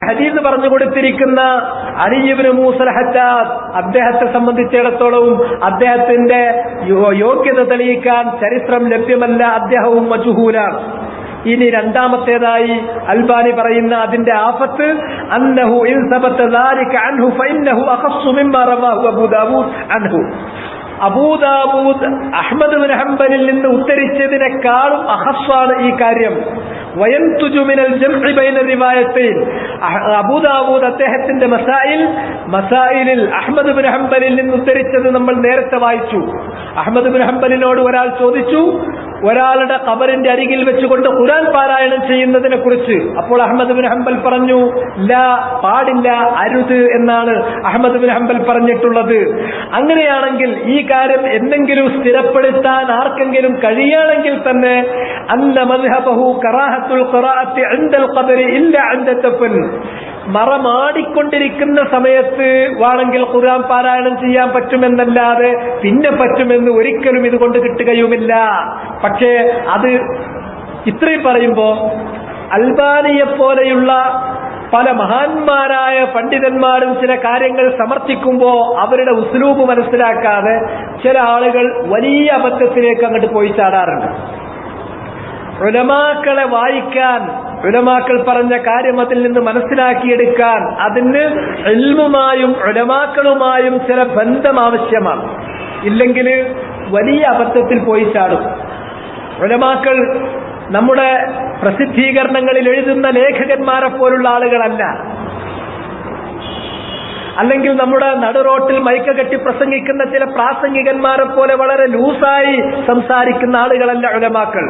ഹദീസ് പറഞ്ഞു കൊടുത്തിരിക്കുന്ന അലി ഇബ്നു മൂസൽ ഹജ്ജാജ്, അദ്ദേഹത്തെ സംബന്ധിച്ചിടത്തോളം അദ്ദേഹത്തിന്റെ യോഗ്യത തെളിയിക്കാൻ ചരിത്രം ലഭ്യമല്ല, അദ്ദേഹവും മജ്ഹൂലാണ്. ഇനി രണ്ടാമത്തേതായി അൽബാനി പറയുന്ന അതിന്റെ ആഫത്ത് അന്നഹു ഇൻ സബത ദാലിക അൻഹു ഫഇന്നഹു അഖസ്സു മിമ്മാ റവാഹു അബൂ ദാവൂദ് അൻഹു. അബൂ ദാവൂദ് അഹ്മദ് ബിൻ ഹംബലിൽ നിന്ന് ഉദ്ധരിച്ചതിനേക്കാളും അഖസ്സാണ് ഈ കാര്യം. വയൻതുജു മിനൽ ജംഇ ബൈന റിവായത്തൈൻ. അബൂ ദാവൂദ് അദ്ദേഹത്തിന്റെ മസായിലിൽ അഹ്മദ് ബിൻ ഹംബലിൽ നിന്ന് ഉദ്ധരിച്ചത് നമ്മൾ നേരത്തെ വായിച്ചു. അഹ്മദ് ബിൻ ഹംബലിനോട് ഒരാൾ ചോദിച്ചു ഒരാളുടെ ഖബറിന്റെ അരികിൽ വെച്ചുകൊണ്ട് ഖുർആൻ പാരായണം ചെയ്യുന്നതിനെ കുറിച്ച്. അപ്പോൾ അഹ്മദ് ബിൻ ഹംബൽ പറഞ്ഞു, ലാ, പാടില്ല, അരുത് എന്നാണ് അഹ്മദ് ബിൻ ഹംബൽ പറഞ്ഞിട്ടുള്ളത്. അങ്ങനെയാണെങ്കിൽ ഈ കാര്യം എന്തെങ്കിലും സ്ഥിരപ്പെടുത്താൻ ആർക്കെങ്കിലും കഴിയുകയാണെങ്കിൽ തന്നെ അന്ന മദ്ഹബഹു കറാഹത്തുൽ ഖിറാഅത്തി ഇൻദൽ ഖബരി ഇല്ല ഇൻദ ദഫൻ. മറമാടിക്കൊണ്ടിരിക്കുന്ന സമയത്ത് വേണമെങ്കിൽ ഖുർആൻ പാരായണം ചെയ്യാൻ പറ്റുമെന്നല്ലാതെ പിന്നെ പറ്റുമെന്ന് ഒരിക്കലും ഇതുകൊണ്ട് കിട്ടുകയുമില്ല. പക്ഷേ അത് ഇത്രയും പറയുമ്പോ അൽബാനിയെ പോലെയുള്ള പല മഹാന്മാരായ പണ്ഡിതന്മാരും ചില കാര്യങ്ങൾ സമർത്ഥിക്കുമ്പോ അവരുടെ ഉസ്ലൂബ് മനസ്സിലാക്കാതെ ചില ആളുകൾ വലിയ അബദ്ധത്തിലേക്ക് അങ്ങോട്ട് പോയി ചാടാറുണ്ട്. ഉലമാക്കളെ വായിക്കാൻ, ഉലമാക്കൾ പറഞ്ഞ കാര്യം അതിൽ നിന്ന് മനസ്സിലാക്കിയെടുക്കാൻ അതിന് ഇൽമുമായും ഉലമാക്കളുമായും ചില ബന്ധം ആവശ്യമാണ്. ഇല്ലെങ്കിൽ വലിയ അബദ്ധത്തിൽ പോയി ചാടും. ഉലമാക്കൾ നമ്മുടെ പ്രസിദ്ധീകരണങ്ങളിൽ എഴുതുന്ന ലേഖകന്മാരെ പോലുള്ള ആളുകളല്ല. അല്ലെങ്കിൽ നമ്മുടെ നടുറോട്ടിൽ മൈക്ക് കെട്ടി പ്രസംഗിക്കുന്ന ചില പ്രാസംഗികന്മാരെ പോലെ വളരെ ലൂസായി സംസാരിക്കുന്ന ആളുകളല്ല ഉലമാക്കൾ.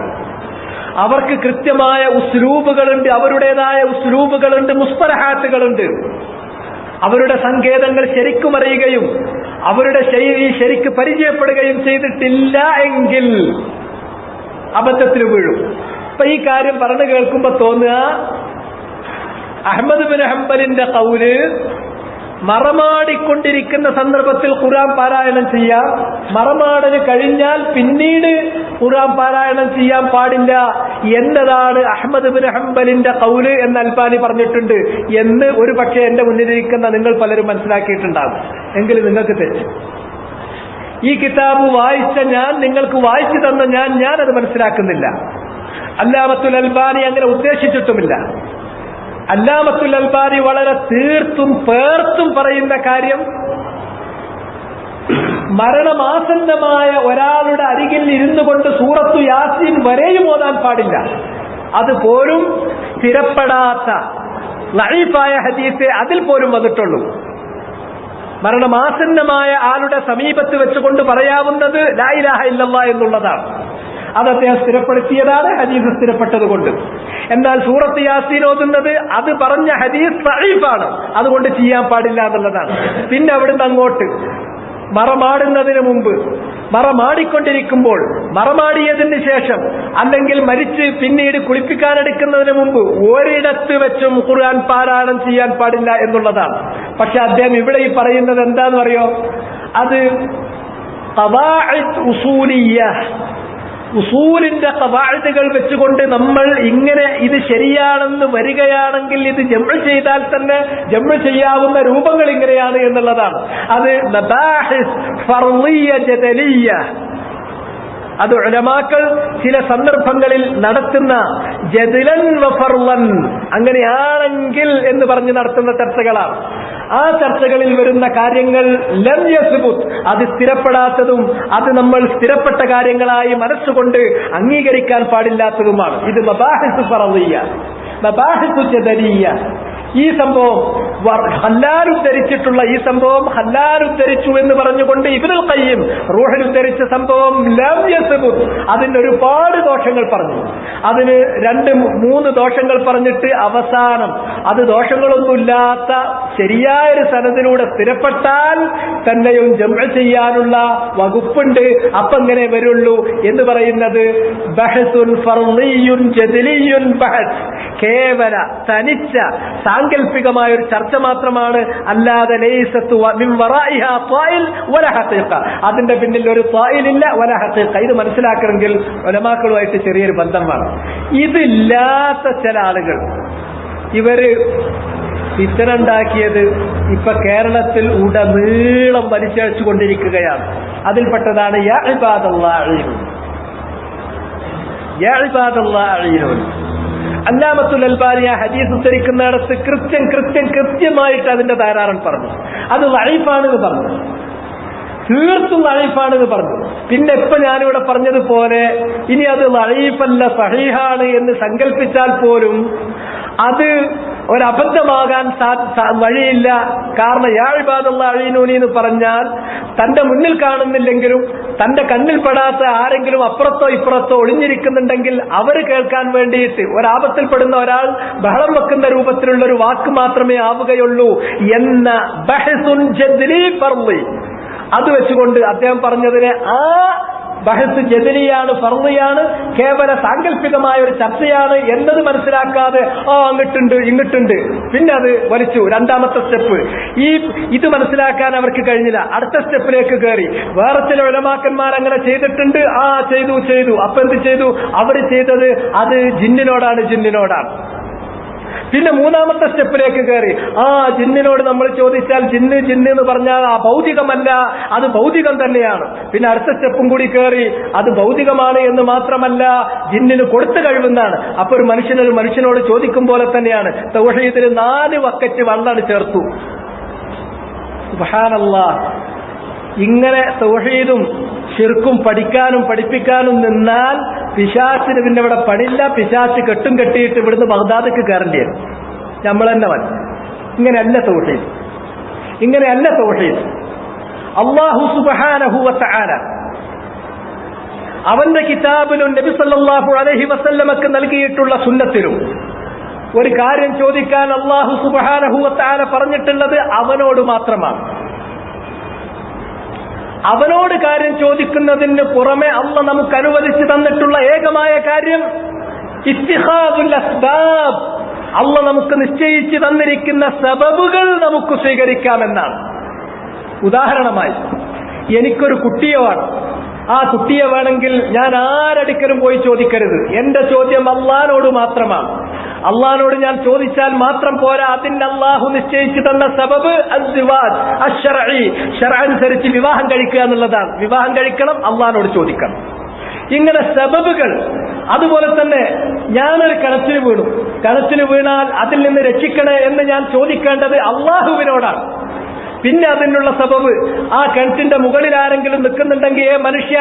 അവർക്ക് കൃത്യമായ ഉസ്ലൂബുകളുണ്ട്, അവരുടേതായ ഉസ്ലൂബുകളുണ്ട്, മുസ്തലഹാത്തുകളുണ്ട്. അവരുടെ സങ്കേതങ്ങൾ ശരിക്കും അറിയുകയും അവരുടെ ശൈലി ശരിക്ക് പരിചയപ്പെടുകയും ചെയ്തിട്ടില്ല എങ്കിൽ അബദ്ധത്തിൽ വീഴും. അപ്പൊ ഈ കാര്യം പറഞ്ഞു കേൾക്കുമ്പോ തോന്നുക അഹ്മദ് ബിൻ ഹംബലിന്റെ ഖൗല് മറമാടിക്കൊണ്ടിരിക്കുന്ന സന്ദർഭത്തിൽ ഖുർആൻ പാരായണം ചെയ്യാം, മറമാടല് കഴിഞ്ഞാൽ പിന്നീട് ഖുർആൻ പാരായണം ചെയ്യാൻ പാടില്ല എന്നതാണ് അഹ്മദ് ബിൻ ഹംബലിന്റെ ഖൗല് എന്ന് അൽബാനി പറഞ്ഞിട്ടുണ്ട് എന്ന് ഒരു പക്ഷേ എന്റെ മുന്നിലിരിക്കുന്ന നിങ്ങൾ പലരും മനസ്സിലാക്കിയിട്ടുണ്ടാകും. എങ്കിലും നിങ്ങൾക്ക് തെറ്റ്. ഈ കിതാബ് വായിച്ച ഞാൻ, നിങ്ങൾക്ക് വായിച്ചു തന്ന ഞാനത് മനസ്സിലാക്കുന്നില്ല. അല്ലാമത്തുൽ അൽബാനി അങ്ങനെ ഉദ്ദേശിച്ചിട്ടുമില്ല. അല്ലാമത്തുൽ അൽബാനി വളരെ തീർത്തും പേർത്തും പറയുന്ന കാര്യം മരണമാസന്നമായ ഒരാളുടെ അരികിൽ ഇരുന്നു കൊണ്ട് സൂറത്തു യാസീൻ വരെയും ഓതാൻ പാടില്ല. അതുപോലും സ്ഥിരപ്പെടാത്ത ലഈഫായ ഹദീസ് അതിൽ പോലും വന്നിട്ടുള്ളൂ. മരണമാസന്നമായ ആളുടെ സമീപത്ത് വെച്ചുകൊണ്ട് പറയാവുന്നത് ലാ ഇലാഹ ഇല്ലല്ലാഹ് എന്നുള്ളതാണ്. അത് അദ്ദേഹം സ്ഥിരപ്പെടുത്തിയതാണ്, ഹദീസ് സ്ഥിരപ്പെട്ടത് കൊണ്ട്. എന്നാൽ സൂറത്ത് യാസീൻ ഓതുന്നത് അത് പറഞ്ഞ ഹദീസ് സഈഫാണ്, അതുകൊണ്ട് ചെയ്യാൻ പാടില്ല എന്നുള്ളതാണ്. പിന്നെ അവിടുന്ന് അങ്ങോട്ട് മറമാടുന്നതിന് മുമ്പ്, മറമാടിക്കൊണ്ടിരിക്കുമ്പോൾ, മറമാടിയതിന് ശേഷം, അല്ലെങ്കിൽ മരിച്ച് പിന്നീട് കുളിപ്പിക്കാനെടുക്കുന്നതിന് മുമ്പ് ഒരിടത്ത് വെച്ചും ഖുർആൻ പാരായണം ചെയ്യാൻ പാടില്ല എന്നുള്ളതാണ്. പക്ഷെ അദ്ദേഹം ഇവിടെ ഈ പറയുന്നത് എന്താന്ന് പറയോ, അത് ഖവാഇദ് ഉസൂലിയ്യ, ഉസൂലിന്റെ ഖവാഇദുകൾ വെച്ചുകൊണ്ട് നമ്മൾ ഇങ്ങനെ ഇത് ശരിയാണെന്ന് വരികയാണെങ്കിൽ ഇത് ജംഉ ചെയ്താൽ തന്നെ ജംഉ ചെയ്യാവുന്ന രൂപങ്ങൾ ഇങ്ങനെയാണ് എന്നുള്ളതാണ്. അത് മബാഹിസ് ഫർളിയ്യ ജദലിയ്യ, അത് ഉലമാക്കൾ ചില സന്ദർഭങ്ങളിൽ നടത്തുന്ന ജദലൻ വഫർളൻ, അങ്ങനെയാണെങ്കിൽ എന്ന് പറഞ്ഞ് നടത്തുന്ന ചർച്ചകളാണ്. ആ ചർച്ചകളിൽ വരുന്ന കാര്യങ്ങൾ ലം യസ്ബുത്, അത് സ്ഥിരപ്പെടാത്തതും അത് നമ്മൾ സ്ഥിരപ്പെട്ട കാര്യങ്ങളായി മനസ്സുകൊണ്ട് അംഗീകരിക്കാൻ പാടില്ലാത്തതുമാണ്. ഇത് മബാഹിസ് ഫർളിയ്യ, മബാഹിസ് ജദലിയ്യ. ഈ സംഭവം ഹല്ലാൽ ഉദ്ധരിച്ചിട്ടുള്ള ഈ സംഭവം ഹല്ലാൽ ഉദ്ധരിച്ചു എന്ന് പറഞ്ഞുകൊണ്ട് ഇബ്നുൽ ഖയ്യിം റൂഹിൽ ഉദ്ധരിച്ച സംഭവം ലം യസ്ബുത്, അതിന് ഒരുപാട് ദോഷങ്ങൾ പറഞ്ഞു. അതിന് 2-3 ദോഷങ്ങൾ പറഞ്ഞിട്ട് അവസാനം അത് ദോഷങ്ങളൊന്നുമില്ലാത്ത ശരിയായൊരു സനദിലൂടെ സ്ഥിരപ്പെട്ടാൽ തന്നെയും ജംഉ ചെയ്യാനുള്ള വകുപ്പുണ്ട്, അപ്പം എങ്ങനെ വരുള്ളൂ എന്ന് പറയുന്നത് ബഹസുൻ ഫർളിയുൻ ജദലിയുൻ ബഹസ്, കേവല തനിച്ച സാങ്കല്പികമായ ഒരു ചർച്ച മാത്രമാണ്. അല്ലാതെ ലൈസത്തു മിൻ വറാഇഹാ ത്വായിൽ വല ഹഖീഖ, അതിന്റെ പിന്നിൽ ഒരു ത്വായിലില്ല വല ഹഖീഖ. ഇത് മനസ്സിലാക്കണമെങ്കിൽ ഉലമാക്കളുമായിട്ട് ചെറിയൊരു ബന്ധം വേണം. ഇതില്ലാത്ത ചില ആളുകൾ ഇവര് ഫിത്ന ഉണ്ടാക്കിയത് ഇപ്പൊ കേരളത്തിൽ ഉടനീളം വലിച്ചഴിച്ചുകൊണ്ടിരിക്കുകയാണ്. അതിൽപ്പെട്ടതാണ് യാ ഇബാദല്ലാഹ് അല്ലാമത്തുൽ അൽബാനി ഹദീസ് ഉദ്ധരിക്കുന്നിടത്ത് കൃത്യമായിട്ട് അതിന്റെ ധാരാളം പറഞ്ഞു. അത് ലഈഫാണെന്ന് പറഞ്ഞു, തീർത്തും ലഈഫാണെന്ന് പറഞ്ഞു. പിന്നെ ഇപ്പൊ ഞാനിവിടെ പറഞ്ഞതുപോലെ ഇനി അത് ലഈഫല്ല സഹീഹാണ് എന്ന് സങ്കല്പിച്ചാൽ പോലും അത് ഒരബദ്ധമാകാൻ വഴിയില്ല. കാരണം യാ ഇബാദല്ലാഹ് അഈനൂനി എന്ന് പറഞ്ഞാൽ തന്റെ മുന്നിൽ കാണുന്നില്ലെങ്കിലും തന്റെ കണ്ണിൽ പെടാത്ത ആരെങ്കിലും അപ്പുറത്തോ ഇപ്പുറത്തോ ഒളിഞ്ഞിരിക്കുന്നുണ്ടെങ്കിൽ അവർ കേൾക്കാൻ വേണ്ടിയിട്ട് ഒരാപത്തിൽപ്പെടുന്ന ഒരാൾ ബഹളം വെക്കുന്ന രൂപത്തിലുള്ള ഒരു വാക്ക് മാത്രമേ ആവുകയുള്ളൂ എന്ന ബഹസുൻ ജദ്ലി ഫർളി, അത് വെച്ചുകൊണ്ട് അദ്ദേഹം പറഞ്ഞതിനെ ആ ബഹസ് ജദലിയാണ്, ഫർളിയാണ്, കേവല സാങ്കല്പികമായ ഒരു ചർച്ചയാണ് എന്നത് മനസ്സിലാക്കാതെ അങ്ങോട്ടുണ്ട് ഇങ്ങോട്ടുണ്ട് പിന്നെ അത് വലിച്ചു. രണ്ടാമത്തെ സ്റ്റെപ്പ് ഇത് മനസ്സിലാക്കാൻ അവർക്ക് കഴിഞ്ഞില്ല. അടുത്ത സ്റ്റെപ്പിലേക്ക് കയറി. വേറെ ചില ഉലമാക്കന്മാർ അങ്ങനെ ചെയ്തിട്ടുണ്ട്, ചെയ്തു. അപ്പൊ എന്ത് ചെയ്തു? അവർ ചെയ്തത് അത് ജിന്നിനോടാണ്. പിന്നെ മൂന്നാമത്തെ സ്റ്റെപ്പിലേക്ക് കയറി. ജിന്നിനോട് നമ്മൾ ചോദിച്ചാൽ ജിന്ന് എന്ന് പറഞ്ഞാൽ ഭൗതികമല്ല, അത് ഭൗതികം തന്നെയാണ്. പിന്നെ അടുത്ത സ്റ്റെപ്പും കൂടി കയറി. അത് ഭൗതികമാണ് എന്ന് മാത്രമല്ല, ജിന്നിന് കൊടുത്തു കഴിവുന്നതാണ്. അപ്പൊ ഒരു മനുഷ്യനോട് ചോദിക്കും പോലെ തന്നെയാണ്. തൗഹീദിൽ 4 വക്കറ്റ് വെള്ളം ചേർത്തു. സുബ്ഹാനല്ലാഹ്. ഇങ്ങനെ തൗഹീദും ശിർക്കും പഠിക്കാനും പഠിപ്പിക്കാനും നിന്നാൽ പിശാചിന് പിന്നെ ഇവിടെ പണില്ല. പിശാച് കെട്ടിയിട്ട് ഇവിടുന്ന് ബഗ്ദാദിക്ക് കയറേണ്ടി വരും. നമ്മൾ തന്നെ മതി. ഇങ്ങനെയല്ല തൗഹീദ്. അല്ലാഹു സുബ്ഹാനഹു വ തആല അവന്റെ കിതാബിലും നബി സല്ലല്ലാഹു അലൈഹി വസല്ലമക്ക് നൽകിയിട്ടുള്ള സുന്നത്തിലും ഒരു കാര്യം ചോദിക്കാൻ അല്ലാഹു സുബ്ഹാനഹു വ തആല പറഞ്ഞിട്ടുള്ളത് അവനോട് മാത്രമാണ്. അവനോട് കാര്യം ചോദിക്കുന്നതിന് പുറമെ അള്ളാഹ് നമുക്ക് അനുവദിച്ചു തന്നിട്ടുള്ള ഏകമായ കാര്യം ഇത്തിഖാദുൽ അസ്ബാബ്, അള്ളാഹ് നമുക്ക് നിശ്ചയിച്ചു തന്നിരിക്കുന്ന സബബുകൾ നമുക്ക് സ്വീകരിക്കാമെന്നാണ്. ഉദാഹരണമായി എനിക്കൊരു കുട്ടിയെ വേണം. ആ കുട്ടിയെ വേണമെങ്കിൽ ഞാൻ ആരടുക്കലും പോയി ചോദിക്കരുത്. എന്റെ ചോദ്യം അള്ളാഹിനോട് മാത്രമാണ്. അള്ളാഹിനോട് ഞാൻ ചോദിച്ചാൽ മാത്രം പോരാ, അതിന് അള്ളാഹു നിശ്ചയിച്ചു തന്ന സബബ് അസ്ദിവാജ് അശ്ശറഈ, ശർഅനുസരിച്ച് വിവാഹം കഴിക്കുക എന്നുള്ളതാണ്. വിവാഹം കഴിക്കണം, അള്ളാഹിനോട് ചോദിക്കണം. ഇങ്ങനെ സബബുകൾ. അതുപോലെ തന്നെ ഞാനൊരു കിണറ്റിൽ വീണാൽ അതിൽ നിന്ന് രക്ഷിക്കണേ എന്ന് ഞാൻ ചോദിക്കേണ്ടത് അള്ളാഹുവിനോടാണ്. പിന്നെ അതിനുള്ള സബബ്, ആ കിണറ്റിന്റെ മുകളിൽ ആരെങ്കിലും നിൽക്കുന്നുണ്ടെങ്കിൽ മനുഷ്യ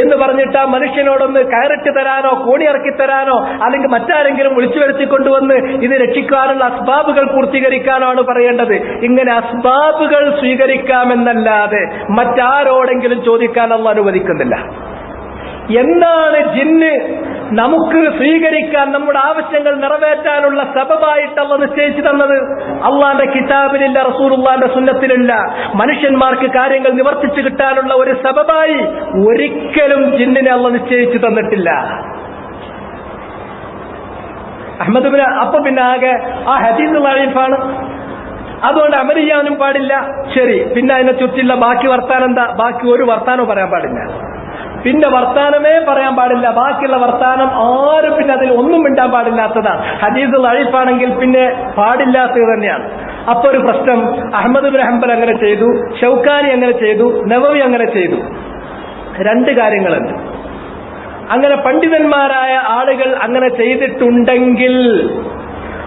എന്ന് പറഞ്ഞിട്ട് ആ മനുഷ്യനോടൊന്ന് കയറിട്ട് തരാനോ കോണിയിറക്കി തരാനോ അല്ലെങ്കിൽ മറ്റാരെങ്കിലും വിളിച്ചു വരുത്തിക്കൊണ്ടുവന്ന് ഇത് രക്ഷിക്കാനുള്ള അസ്ബാബുകൾ പൂർത്തീകരിക്കാനാണ് പറയേണ്ടത്. ഇങ്ങനെ അസ്ബാബുകൾ സ്വീകരിക്കാമെന്നല്ലാതെ മറ്റാരോടെങ്കിലും ചോദിക്കാൻ അല്ലാഹു അനുവദിക്കുന്നില്ല. എന്താണ് ജിന്ന് നമുക്ക് സ്വീകരിക്കാൻ, നമ്മുടെ ആവശ്യങ്ങൾ നിറവേറ്റാനുള്ള സബബായിട്ട് അല്ലാഹു നിശ്ചയിച്ചു തന്നത്? അള്ളാന്റെ കിതാബിലില്ല, റസൂലുള്ളാന്റെ സുന്നത്തിലില്ല. മനുഷ്യന്മാർക്ക് കാര്യങ്ങൾ നിവർത്തിച്ചു കിട്ടാനുള്ള ഒരു സബബായി ഒരിക്കലും ജിന്നിനെ അല്ലാഹു നിശ്ചയിച്ചു തന്നിട്ടില്ല. അഹ്മദ് അപ്പൊ പിന്നെ ആകെ ആ ഹദീസ് ലഈഫാണ്, അതുകൊണ്ട് അമൽ ചെയ്യാനും പാടില്ല. ശരി, പിന്നെ അതിനെ ചുറ്റില്ല ബാക്കി വർത്താനം എന്താ? ബാക്കി ഒരു വർത്താനവും പറയാൻ പാടില്ല. പിന്നെ വർത്താനമേ പറയാൻ പാടില്ല. ബാക്കിയുള്ള വർത്താനം ആരും പിന്നെ അതിൽ ഒന്നും മിണ്ടാൻ പാടില്ലാത്തതാണ്. ഹദീസ് ലഈഫാണെങ്കിൽ പിന്നെ പാടില്ലാത്തത് തന്നെയാണ്. അപ്പൊ ഒരു പ്രശ്നം, അഹ്മദ് ബിൻ ഹംബൽ അങ്ങനെ ചെയ്തു, ഷൗക്കാനി അങ്ങനെ ചെയ്തു, നവവി അങ്ങനെ ചെയ്തു. 2 കാര്യങ്ങളുണ്ട്. അങ്ങനെ പണ്ഡിതന്മാരായ ആളുകൾ അങ്ങനെ ചെയ്തിട്ടുണ്ടെങ്കിൽ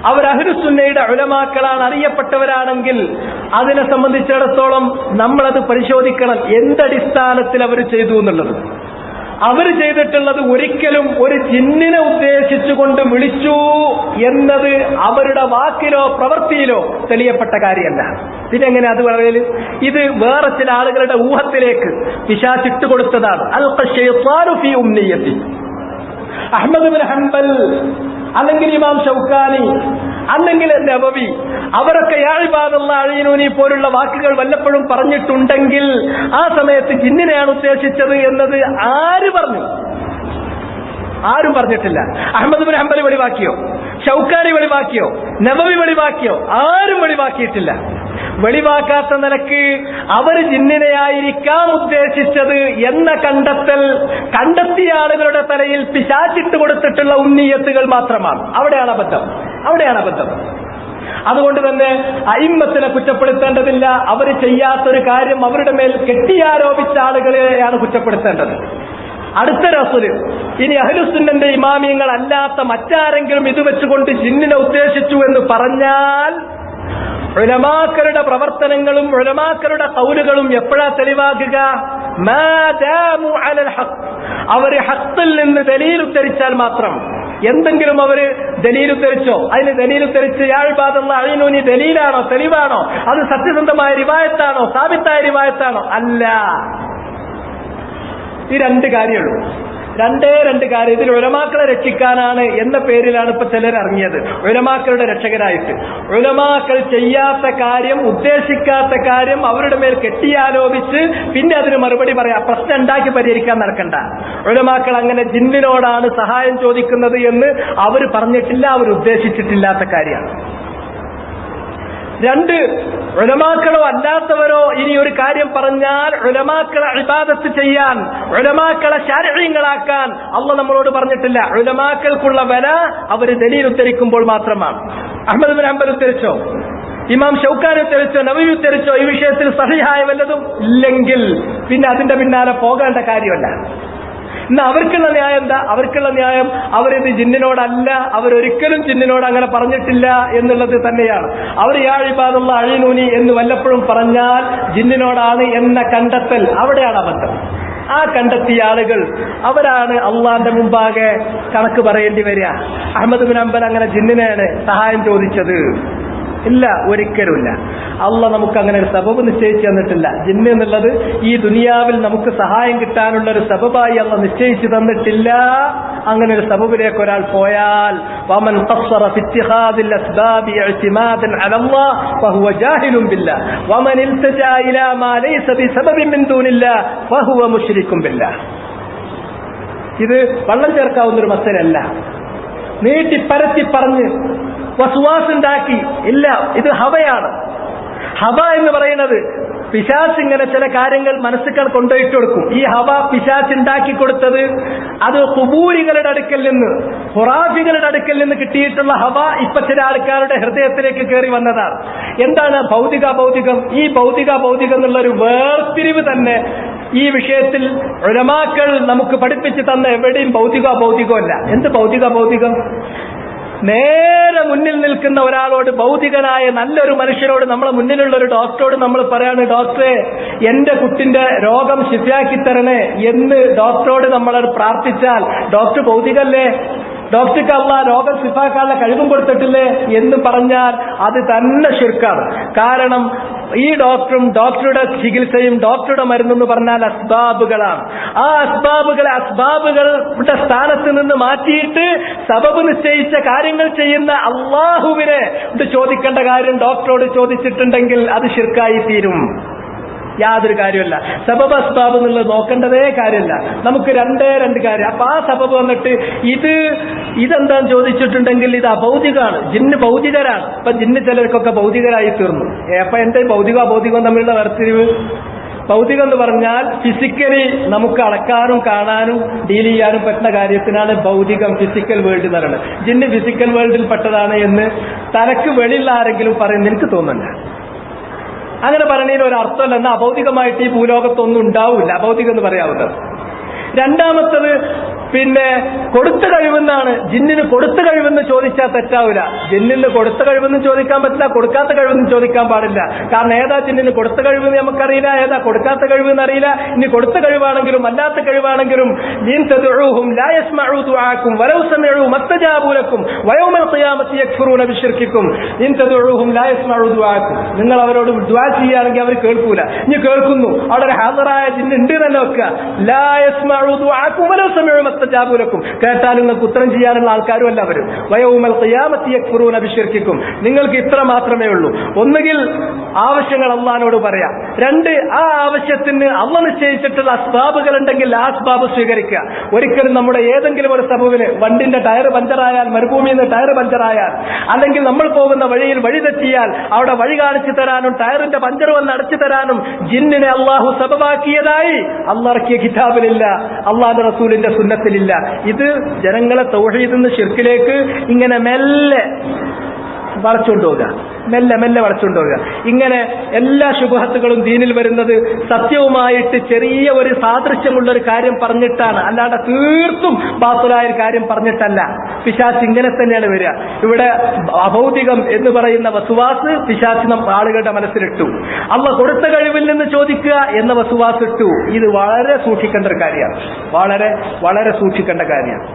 അവർ അഹ്ലുസുന്നയുടെ ഉലമാക്കളാണ്, അറിയപ്പെട്ടവരാണെങ്കിൽ അതിനെ സംബന്ധിച്ചിടത്തോളം നമ്മളത് പരിശോധിക്കണം. എന്തടിസ്ഥാനത്തിൽ അവർ ചെയ്തു എന്നുള്ളത്. അവർ ചെയ്തിട്ടുള്ളത് ഒരിക്കലും ഒരു ജിന്നിനെ ഉദ്ദേശിച്ചുകൊണ്ട് വിളിച്ചു എന്നത് അവരുടെ വാക്കിലോ പ്രവൃത്തിയിലോ തെളിയപ്പെട്ട കാര്യമല്ല. പിന്നെങ്ങനെ അത് പറയല്? ഇത് വേറെ ചില ആളുകളുടെ ഊഹത്തിലേക്ക് പിശാചിട്ട് കൊടുത്തതാണ്. അൽഖ ശൈത്വാനു ഫീ ഉംനിയത്തി. അഹ്മദ് ബിൻ ഹംബൽ അല്ലെങ്കിൽ ഇമാം ഷൗക്കാനി അല്ലെങ്കിൽ നവവി അവരൊക്കെ യാ ഇബാദല്ലാഹ് അഈനൂനി പോലുള്ള വാക്കുകൾ വല്ലപ്പോഴും പറഞ്ഞിട്ടുണ്ടെങ്കിൽ ആ സമയത്ത് ജിന്നിനെയാണ് ഉദ്ദേശിച്ചത് എന്നത് ആര് പറഞ്ഞു? ആരും പറഞ്ഞിട്ടില്ല. അഹ്മദ് ബിൻ ഹംബൽ വെളിവാക്കിയോ? ഷൗക്കാനി വെളിവാക്കിയോ? നവവി വെളിവാക്കിയോ? ആരും വെളിവാക്കിയിട്ടില്ല. വെളിവാക്കാത്ത നിലക്ക് അവർ ജിന്നിനെയായിരിക്കാം ഉദ്ദേശിച്ചത് എന്ന കണ്ടെത്തിയ ആളുകളുടെ തലയിൽ പിശാചിട്ട് കൊടുത്തിട്ടുള്ള ഉന്നീയത്തുകൾ മാത്രമാണ്. അവിടെയാണ് അബദ്ധം. അതുകൊണ്ട് തന്നെ അയിമ്മത്തിനെ കുറ്റപ്പെടുത്തേണ്ടതില്ല. അവർ ചെയ്യാത്തൊരു കാര്യം അവരുടെ മേൽ കെട്ടിയാരോപിച്ച ആളുകളെയാണ് കുറ്റപ്പെടുത്തേണ്ടത്. അടുത്ത റസൂല് ഇനി അഹ്ലുസുന്നന്റെ ഇമാമിയങ്ങൾ അല്ലാത്ത മറ്റാരെങ്കിലും ഇത് വെച്ചുകൊണ്ട് ജിന്നിനെ ഉദ്ദേശിച്ചു എന്ന് പറഞ്ഞാൽ ഉലമാക്കളുടെ പ്രവർത്തനങ്ങളും ഉലമാക്കളുടെ ഖൗലുകളും എപ്പോഴാ തെളിവാകുക? അവര് ഹഖ്ഖിൽ നിന്ന് ദലീൽ ഉദ്ധരിച്ചാൽ മാത്രം. എന്തെങ്കിലും അവര് ദലീൽ ഉദ്ധരിച്ചോ, അതിന് ദലീൽ ഉദ്ധരിച്ച് യാ ഇബാദല്ലാഹ് അഈനൂനി ദലീലാണോ, തെളിവാണോ, അത് സത്യസന്ധമായ റിവായത്താണോ, സാബിത്തായ റിവായത്താണോ? അല്ല. ഈ രണ്ട് കാര്യമുള്ളൂ. രണ്ട് കാര്യം. ഇതിൽ ഉലമാക്കളെ രക്ഷിക്കാനാണ് എന്ന പേരിലാണ് ഇപ്പൊ ചിലർ ഇറങ്ങിയത്, ഉലമാക്കളുടെ രക്ഷകരായിട്ട്. ഉലമാക്കൾ ചെയ്യാത്ത കാര്യം, ഉദ്ദേശിക്കാത്ത കാര്യം അവരുടെ മേൽ കെട്ടിയാലോപിച്ച് പിന്നെ അതിന് മറുപടി പറയാം, പ്രശ്നം ഉണ്ടാക്കി പരിഹരിക്കാൻ നടക്കണ്ട. ഉലമാക്കൾ അങ്ങനെ ജിന്നിനോടാണ് സഹായം ചോദിക്കുന്നത് എന്ന് അവർ പറഞ്ഞിട്ടില്ല, അവർ ഉദ്ദേശിച്ചിട്ടില്ലാത്ത കാര്യമാണ്. രണ്ട്, ഉലമാക്കളോ അല്ലാത്തവരോ ഇനി ഒരു കാര്യം പറഞ്ഞാൽ ഉലമാക്കളെ ഇബാദത്ത് ചെയ്യാൻ, ഉലമാക്കളെ ശാരിഈങ്ങളാക്കാൻ അല്ലാഹു നമ്മളോട് പറഞ്ഞിട്ടില്ല. ഉലമാക്കൾക്കുള്ള വില അവര് ദലീൽ ഉദ്ധരിക്കുമ്പോൾ മാത്രമാണ്. അഹ്മദ് ബിൻ ഹംബൽ ഉദ്ധരിച്ചോ, ഇമാം ഷൗക്കാനി ഉദ്ധരിച്ചോ, നവവി ഉദ്ധരിച്ചോ ഈ വിഷയത്തിൽ സഹിഹായ വല്ലതും ഇല്ലെങ്കിൽ പിന്നെ അതിന്റെ പിന്നാലെ പോകേണ്ട കാര്യമല്ല. ഇന്ന് അവർക്കുള്ള ന്യായം എന്താ? അവർക്കുള്ള ന്യായം അവരിത് ജിന്നിനോടല്ല, അവരൊരിക്കലും ജിന്നിനോട് അങ്ങനെ പറഞ്ഞിട്ടില്ല എന്നുള്ളത് തന്നെയാണ്. അവർ യാ ഇബാദല്ലാഹ് അഈനൂനി എന്ന് വല്ലപ്പോഴും പറഞ്ഞാൽ ജിന്നിനോടാണ് എന്ന കണ്ടെത്തൽ അവിടെയാണ് അബദ്ധം. ആ കണ്ടെത്തിയ ആളുകൾ അവരാണ് അള്ളാന്റെ മുമ്പാകെ കണക്ക് പറയേണ്ടി വരിക. അഹ്മദ് ബിൻ ഹംബൽ അങ്ങനെ ജിന്നിനെയാണ് സഹായം ചോദിച്ചത്? ഇല്ല, ഒരിക്കലുമില്ല. അള്ളാഹ് നമുക്ക് അങ്ങനെ ഒരു സബബ് നിശ്ചയിച്ചു തന്നിട്ടില്ല. ജിന്ന് എന്നുള്ളത് ഈ ദുനിയാവിൽ നമുക്ക് സഹായം കിട്ടാനുള്ള ഒരു സബബായി അള്ളാഹ് നിശ്ചയിച്ചു തന്നിട്ടില്ല. അങ്ങനെ ഒരു സബബിലേക്ക് ഒരാൾ പോയാൽ വമൻ ഖസ്സറ ഫി ഇത്തിഖാദിൽ അസ്ബാബി ഇഅ്തിമാദൻ അലല്ലാഹ് ഫഹുവ ജാഹിലുൻ ബില്ലാഹ് വമൻ ഇൽതജാ ഇലാ മാ ലൈസ ബിസബബിൻ മിൻ ദൂനില്ലാഹ് ഫഹുവ മുശ്രികുൻ ബില്ലാഹ്. ഇത് വള്ളം ചേർക്കാവുന്ന ഒരു മസലയല്ല. നീട്ടി പരത്തി പറഞ്ഞ് വസ്വാസുണ്ടാക്കി ഇല്ല, ഇത് ഹവയാണ്. ഹവ എന്ന് പറയുന്നത് പിശാച് ഇങ്ങനെ ചില കാര്യങ്ങൾ മനസ്സിൽ കൊണ്ടുപോയിട്ട് കൊടുക്കും. ഈ ഹവ പിശാച് ഉണ്ടാക്കി കൊടുത്തത് അത് ഖുബൂരികളുടെ അടുക്കൽ നിന്ന്, ഖുറാഫികളുടെ അടുക്കൽ നിന്ന് കിട്ടിയിട്ടുള്ള ഹവ ഇപ്പൊ ചില ആൾക്കാരുടെ ഹൃദയത്തിലേക്ക് കയറി വന്നതാണ്. എന്താണ് ഭൗതികം? ഈ ഭൗതികം എന്നുള്ളൊരു വേർതിരിവ് തന്നെ ഈ വിഷയത്തിൽ ഉലമാക്കൾ നമുക്ക് പഠിപ്പിച്ചു തന്ന എവിടെയും ഭൗതികമല്ല. എന്ത് ഭൗതികം? നേരെ മുന്നിൽ നിൽക്കുന്ന ഒരാളോട്, ഭൗതികനായ നല്ലൊരു മനുഷ്യരോട്, നമ്മളെ മുന്നിലുള്ള ഒരു ഡോക്ടറോട് നമ്മൾ പറയാണ്, ഡോക്ടറെ എന്റെ കുട്ടിന്റെ രോഗം ശിഫയാക്കി തരണേ എന്ന് ഡോക്ടറോട് നമ്മൾ പ്രാർത്ഥിച്ചാൽ ഡോക്ടർ ഭൗതികല്ലേ? ഡോക്ടർക്ക് അള്ളാഹ് രോഗം ശിഫാക്കാനുള്ള കഴിവും കൊടുത്തിട്ടില്ലേ എന്ന് പറഞ്ഞാൽ അത് തന്നെ ശിർക്കാണ്. കാരണം ഈ ഡോക്ടറും ഡോക്ടറുടെ ചികിത്സയും ഡോക്ടറുടെ മരുന്നെന്ന് പറഞ്ഞാൽ അസ്ബാബുകളാണ്. ആ അസ്ബാബുകളുടെ സ്ഥാനത്ത് നിന്ന് മാറ്റിയിട്ട് സബബ് നിശ്ചയിച്ച കാര്യങ്ങൾ ചെയ്യുന്ന അള്ളാഹുവിനെ ഇത് ചോദിക്കേണ്ട കാര്യം ഡോക്ടറോട് ചോദിച്ചിട്ടുണ്ടെങ്കിൽ അത് ശിർക്കായി തീരും. യാതൊരു കാര്യമല്ല. സബബ് അസ്ബാബ് എന്നുള്ളത് നോക്കേണ്ടതേ കാര്യമല്ല. നമുക്ക് രണ്ട് കാര്യം. അപ്പൊ ആ സബബ് വന്നിട്ട് ഇതെന്താന്ന് ചോദിച്ചിട്ടുണ്ടെങ്കിൽ ഇത് അഭൗതികമാണ്. ജിന്ന് ഭൗതികരാണ്. അപ്പൊ ജിന്ന് ചിലർക്കൊക്കെ ഭൗതികരായി തീർന്നു. അപ്പൊ എന്റെ ഭൗതികവും തമ്മിലുള്ള വേർതിരിവ്? ഭൗതികം എന്ന് പറഞ്ഞാൽ ഫിസിക്കലി നമുക്ക് അളക്കാനും കാണാനും ഡീൽ ചെയ്യാനും പറ്റുന്ന കാര്യത്തിനാണ് ഭൗതികം, ഫിസിക്കൽ വേൾഡ് എന്ന് പറയുന്നത്. ജിന്ന് ഫിസിക്കൽ വേൾഡിൽ പെട്ടതാണ് എന്ന് തലക്ക് വെളിയുള്ള ആരെങ്കിലും പറയുന്നത് എനിക്ക് തോന്നുന്നില്ല. അങ്ങനെ പറഞ്ഞതിന് ഒരു അർത്ഥമല്ല. എന്നാൽ അഭൗതികമായിട്ട് ഈ ഭൂലോകത്തൊന്നും ഉണ്ടാവില്ല, അഭൗതികം എന്ന് പറയാവുന്നത്. രണ്ടാമത്തത് പിന്നെ കൊടുത്ത കഴിവെന്നാണ്. ജിന്നിന് കൊടുത്ത കഴിവെന്ന് ചോദിച്ചാൽ തെറ്റാവില്ല. ജിന്നിന് കൊടുത്ത കഴിവെന്ന് ചോദിക്കാൻ പറ്റില്ല, കൊടുക്കാത്ത കഴിവെന്ന് ചോദിക്കാൻ പാടില്ല. കാരണം ഏതാ ജിന്നിന് കൊടുത്ത കഴിവെന്ന് നമുക്കറിയില്ല, ഏതാ കൊടുക്കാത്ത കഴിവെന്ന് അറിയില്ല. ഇനി കൊടുത്ത കഴിവാണെങ്കിലും അല്ലാത്ത കഴിവാണെങ്കിലും നിങ്ങൾ അവരോട് ദുആ ചെയ്യുകയാണെങ്കിൽ അവർ കേൾക്കൂല. ഇനി കേൾക്കുന്നു, അവിടെ ഒരു ഹാജറായ ജിന്ന് ഉണ്ട് തന്നെ വെക്കുക. ലാ യസ്മഉ ദുആക്കും വലൗ സമിഉ മസ്തജാബുലക്കും. കേട്ടാൽ നിങ്ങൾക്ക് ഉത്തരം ചെയ്യാനുള്ള ആൾക്കാരും അല്ല അവർ. വയൗമൽ ഖിയാമത്തി യക്ഫുറൂന ബിശിർക്കിക്കും. നിങ്ങൾക്ക് ഇത്ര മാത്രമേ ഉള്ളൂ. ഒന്നുകിൽ ആവശ്യങ്ങൾ അള്ളാഹിനോട് പറയാം. രണ്ട്, ആ ആവശ്യത്തിന് അള്ളാഹ് നിശ്ചയിച്ചിട്ടുള്ള അസ്ബാബുകൾ ഉണ്ടെങ്കിൽ ആ അസ്ബാബ് സ്വീകരിക്കുക. ഒരിക്കലും നമ്മുടെ ഏതെങ്കിലും ഒരു സബബിന് വണ്ടിന്റെ ടയർ പഞ്ചറായാൽ, മരുഭൂമിയിൽ നിന്ന് ടയർ പഞ്ചറായാൽ, അല്ലെങ്കിൽ നമ്മൾ പോകുന്ന വഴിയിൽ വഴി തെറ്റിയാൽ അവിടെ വഴി കാണിച്ചു തരാനും ടയറിന്റെ പഞ്ചർ വന്ന് അടച്ചു തരാനും ജിന്നിനെ അള്ളാഹു സബബാക്കിയതായി അള്ളാഹ് ഇറക്കിയ കിതാബിലില്ല, അള്ളാഹുവിന്റെ റസൂലിന്റെ സുന്നത്തിലില്ല. ഇത് ജനങ്ങളെ തൗഹീദിൽ നിന്ന് ശിർക്കിലേക്ക് ഇങ്ങനെ മെല്ലെ വളച്ചുകൊണ്ടുപോകുക, മെല്ലെ മെല്ലെ വളച്ചുകൊണ്ടുപോകുക. ഇങ്ങനെ എല്ലാ ശുബഹത്തുകളും ദീനിൽ വരുന്നത് സത്യവുമായിട്ട് ചെറിയ ഒരു സാദൃശ്യമുള്ള ഒരു കാര്യം പറഞ്ഞിട്ടാണ്, അല്ലാണ്ട് തീർത്തും ബാത്തുലായ ഒരു കാര്യം പറഞ്ഞിട്ടല്ല. പിശാച് ഇങ്ങനെ തന്നെയാണ് വരിക. ഇവിടെ അഭൗതികം എന്ന് പറയുന്ന വസുവാസ് പിശാച് ആളുകളുടെ മനസ്സിലിട്ടു. അള്ളാഹ് കൊടുത്ത കഴിവിൽ നിന്ന് ചോദിക്കുക എന്ന വസുവാസ് ഇട്ടു. ഇത് വളരെ സൂക്ഷിക്കേണ്ട ഒരു കാര്യമാണ്, വളരെ വളരെ സൂക്ഷിക്കേണ്ട കാര്യമാണ്.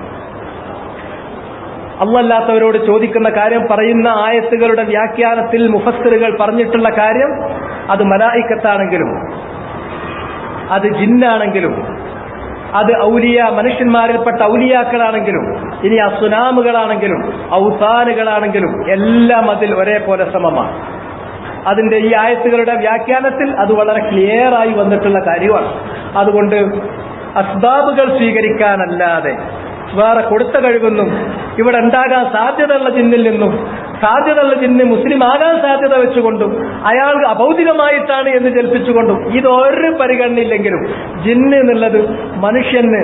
അല്ലാത്തവരോട് ചോദിക്കുന്ന കാര്യം പറയുന്ന ആയത്തുകളുടെ വ്യാഖ്യാനത്തിൽ മുഫസ്സിറുകൾ പറഞ്ഞിട്ടുള്ള കാര്യം, അത് മലായിക്കത്താണെങ്കിലും അത് ജിന്നാണെങ്കിലും അത് ഔലിയ മനുഷ്യന്മാരിൽപ്പെട്ട ഔലിയാക്കളാണെങ്കിലും ഇനി അസുനാമുകളാണെങ്കിലും ഔസാനുകളാണെങ്കിലും എല്ലാം അതിൽ ഒരേപോലെ സമമാണ്. അതിന്റെ ഈ ആയത്തുകളുടെ വ്യാഖ്യാനത്തിൽ അത് വളരെ ക്ലിയറായി വന്നിട്ടുള്ള കാര്യമാണ്. അതുകൊണ്ട് അസ്ബാബുകൾ സ്വീകരിക്കാനല്ലാതെ വേറെ കൊടുത്ത കഴിവൊന്നും ഇവിടെ ഉണ്ടാകാൻ സാധ്യതയുള്ള ജിന്നിൽ നിന്നും, സാധ്യതയുള്ള ജിന്ന് മുസ്ലിം ആകാൻ സാധ്യത വെച്ചുകൊണ്ടും അയാൾ അഭൗതികമായിട്ടാണ് എന്ന് ജൽപ്പിച്ചുകൊണ്ടും ഇതൊരു പരിഗണനയില്ലെങ്കിലും ജിന്ന് എന്നുള്ളത് മനുഷ്യന്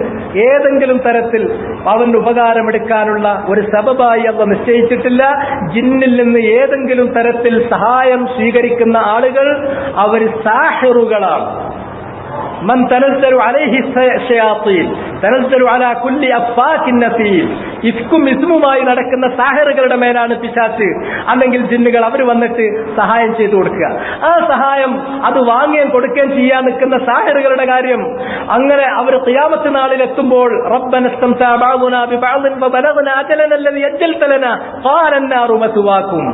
ഏതെങ്കിലും തരത്തിൽ അവന്റെ ഉപകാരമെടുക്കാനുള്ള ഒരു സബബായി അള്ളാഹ് നിശ്ചയിച്ചിട്ടില്ല. ജിന്നിൽ നിന്ന് ഏതെങ്കിലും തരത്തിൽ സഹായം സ്വീകരിക്കുന്ന ആളുകൾ അവർ സാഹിറുകളാണ്. من تنزل عليه الشياطين تنزل على كل أفاك نثيم. ഇഫ്കും ഇസ്മുമായി നടക്കുന്ന സാഹിറുകളുടെ മേലാണ് പിശാച് അല്ലെങ്കിൽ ജിന്നുകൾ അവർ വന്നിട്ട് സഹായം ചെയ്തു കൊടുക്കുക. ആ സഹായം അത് വാങ്ങുകയും കൊടുക്കുകയും ചെയ്യാൻ നിൽക്കുന്ന സാഹിറുകളുടെ കാര്യം, അങ്ങനെ അവർ ഖിയാമത്ത് നാളിൽ എത്തുമ്പോൾ റബ്ബന ഇസ്തംതാ ബഅദുനാ ബിബഅദിൻ വബലഗ്നാ അജലനാ അല്ലദീ അജ്ജൽത ലനാ ഖാല അന്നാറു മത്വാക്കും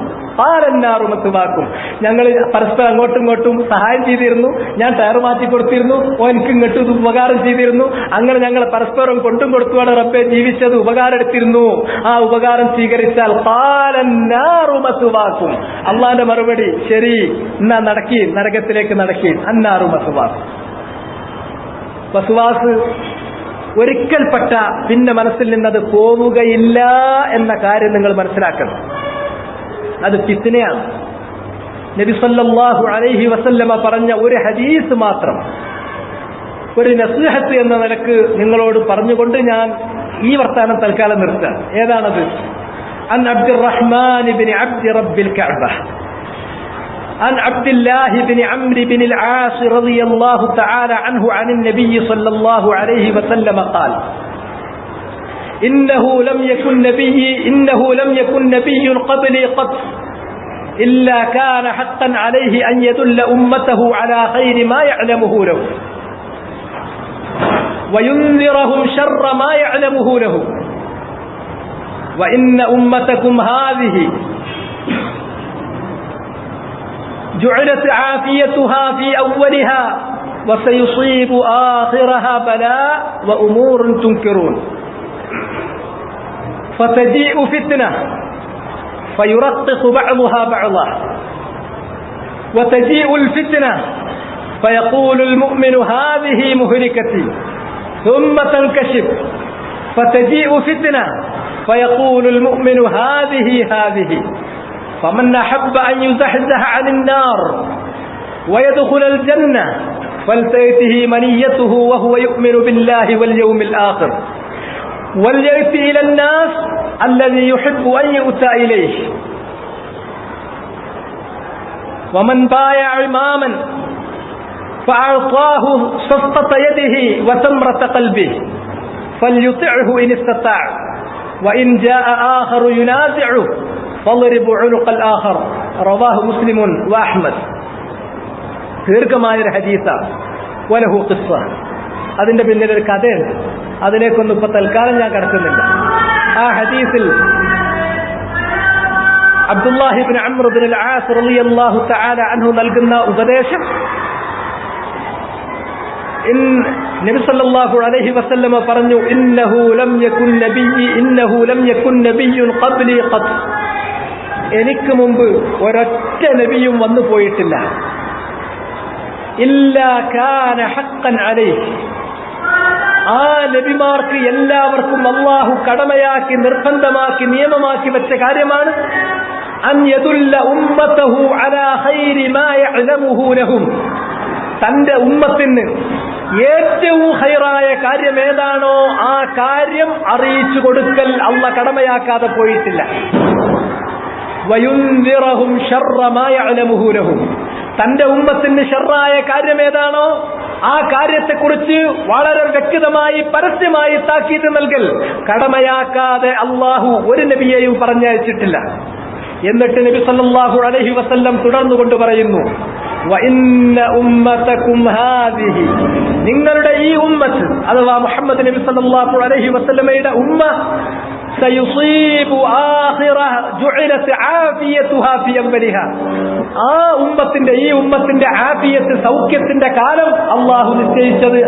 ഞങ്ങൾ പരസ്പരം അങ്ങോട്ടും ഇങ്ങോട്ടും സഹായം ചെയ്തിരുന്നു, ഞാൻ ടയർ മാറ്റി കൊടുത്തിരുന്നു, എനിക്ക് ഇങ്ങോട്ടും ഉപകാരം ചെയ്തിരുന്നു, അങ്ങനെ ഞങ്ങൾ പരസ്പരം കൊണ്ടും കൊടുത്തുമാണ് റബ്ബെ ജീവിച്ചത്, ഉപകാരം എടുത്തിരുന്നു. ആ ഉപകാരം സ്വീകരിച്ചാൽ അള്ളാന്റെ മറുപടി ശരി, എന്നാ നടക്കി, നരകത്തിലേക്ക് നടക്കി. അന്നാറു മസുവാക്കും. വസുവാസ് ഒരിക്കൽപ്പെട്ട പിന്നെ മനസ്സിൽ നിന്നത് പോവുകയില്ല എന്ന കാര്യം നിങ്ങൾ മനസ്സിലാക്കണം. അത് ഫിത്നയാണ്. നബി സല്ലല്ലാഹു അലൈഹി വസല്ലമ പറഞ്ഞ ഒരു ഹദീസ് മാത്രം, ഒരു നസീഹത്ത് എന്ന നിലക്ക് നിങ്ങളോട് പറഞ്ഞുകൊണ്ട് ഞാൻ ഈ വർത്താനം തൽക്കാലം നിർത്താം. ഏതാണത്? അൻ അബ്ദുറഹ്മാൻ ഇബ്നു അബ്ദി റബ്ബിൽ കഅബ عن عبد الله بن عمرو بن العاص رضي الله تعالى عنه عن النبي صلى الله عليه وسلم قال إنه لم يكن نبي قبلي قط إلا كان حقا عليه أن يدل أمته على خير ما يعلمه له وينذرهم شر ما يعلمه له وإن أمتكم هذه جعلت عافيتها في أولها وسيصيب آخرها بلاء وأمور تنكرون فتجيء فتنة فيرقق بعضها بعضا وتجيء الفتنة فيقول المؤمن هذه مهلكتي ثم تنكشف فتجيء فتنة فيقول المؤمن هذه فمن أحب أن يزحزح عن النار ويدخل الجنة فلتأته منيته وهو يؤمن بالله واليوم الآخر وليأتي إلى الناس الذي يحب أن يؤتى إليه ومن بايع إماما فأعطاه صفقة يده وثمرة قلبه فليطعه إن استطاع وإن جاء آخر ينازعه فاضربوا عنق الآخر رواه مسلم وأحمد. ദീർഘമായൊരു ഹദീസാണ്. വലഹു ഖിസ്സ, അതിന്റെ പിന്നിലൊരു കഥയുണ്ട്. അതിലേക്കൊന്നും ഇപ്പൊ തൽക്കാലം ഞാൻ കടക്കുന്നില്ല. ആ ഹദീസിൽ അബ്ദുല്ലാഹി ഇബ്നു അംർ ഇബ്നു അൽ-ആസ് റളിയല്ലാഹു തആല അൻഹു നൽകുന്ന ഉപദേശം, നബി സല്ലല്ലാഹു അലൈഹി വസല്ലമ പറഞ്ഞു, ഇന്നഹു ലം യകുൻ നബിയ്യുൻ ഖബ്ലി ഖത്ത്. എനിക്ക് മുമ്പ് ഒരൊറ്റ നബിയും വന്നു പോയിട്ടില്ല. ഇല്ലാ കാന ഹഖ്ഖൻ അലൈഹി, ആ നബിമാർക്ക് എല്ലാവർക്കും അല്ലാഹു കടമയാക്കി നിർബന്ധമാക്കി നിയമമാക്കി വെച്ച കാര്യമാണ് അൻ യദുല്ല ഉമ്മതഹു അലാ ഖൈരി മാ യഅലമുഹു ലഹും. തന്റെ ഉമ്മത്തിന് ഏറ്റവും ഖൈറായ കാര്യം ഏതാണോ ആ കാര്യം അറിയിച്ചു കൊടുക്കൽ അല്ലാഹു കടമയാക്കാതെ പോയിട്ടില്ല. വയുൻദിറഹും ശർറ മാ യഅലമുഹു ലഹും. തന്റെ ഉമ്മത്തിന് ഷർറായ കാര്യമേതാണോ ആ കാര്യത്തെക്കുറിച്ച് വളരെ വ്യക്തമായി പരസ്യമായി താക്കീത് നൽകൽ കടമയാക്കാതെ അള്ളാഹു ഒരു നബിയെയും പറഞ്ഞയച്ചിട്ടില്ല. എന്നിട്ട് നബി സല്ലല്ലാഹു അലൈഹി വസല്ലം തുടർന്നുകൊണ്ട് പറയുന്നു, വഇന്ന ഉമ്മതകും ഹാദിഹി, നിങ്ങളുടെ ഈ ഉമ്മത്ത് അഥവാ മുഹമ്മദ് നബി സല്ലല്ലാഹു അലൈഹി വസല്ലമയുടെ ഉമ്മ സയുസീബു ആഖിറഹ ജുഇലത് ആഫിയതുഹാ ഫി അവലിഹാ, ആ ഉമ്മത്തിന്റെ ഈ ഉമ്മത്തിന്റെ ആഫിയത്ത് സൗഖ്യത്തിന്റെ കാലം അള്ളാഹു നിശ്ചയിച്ചത്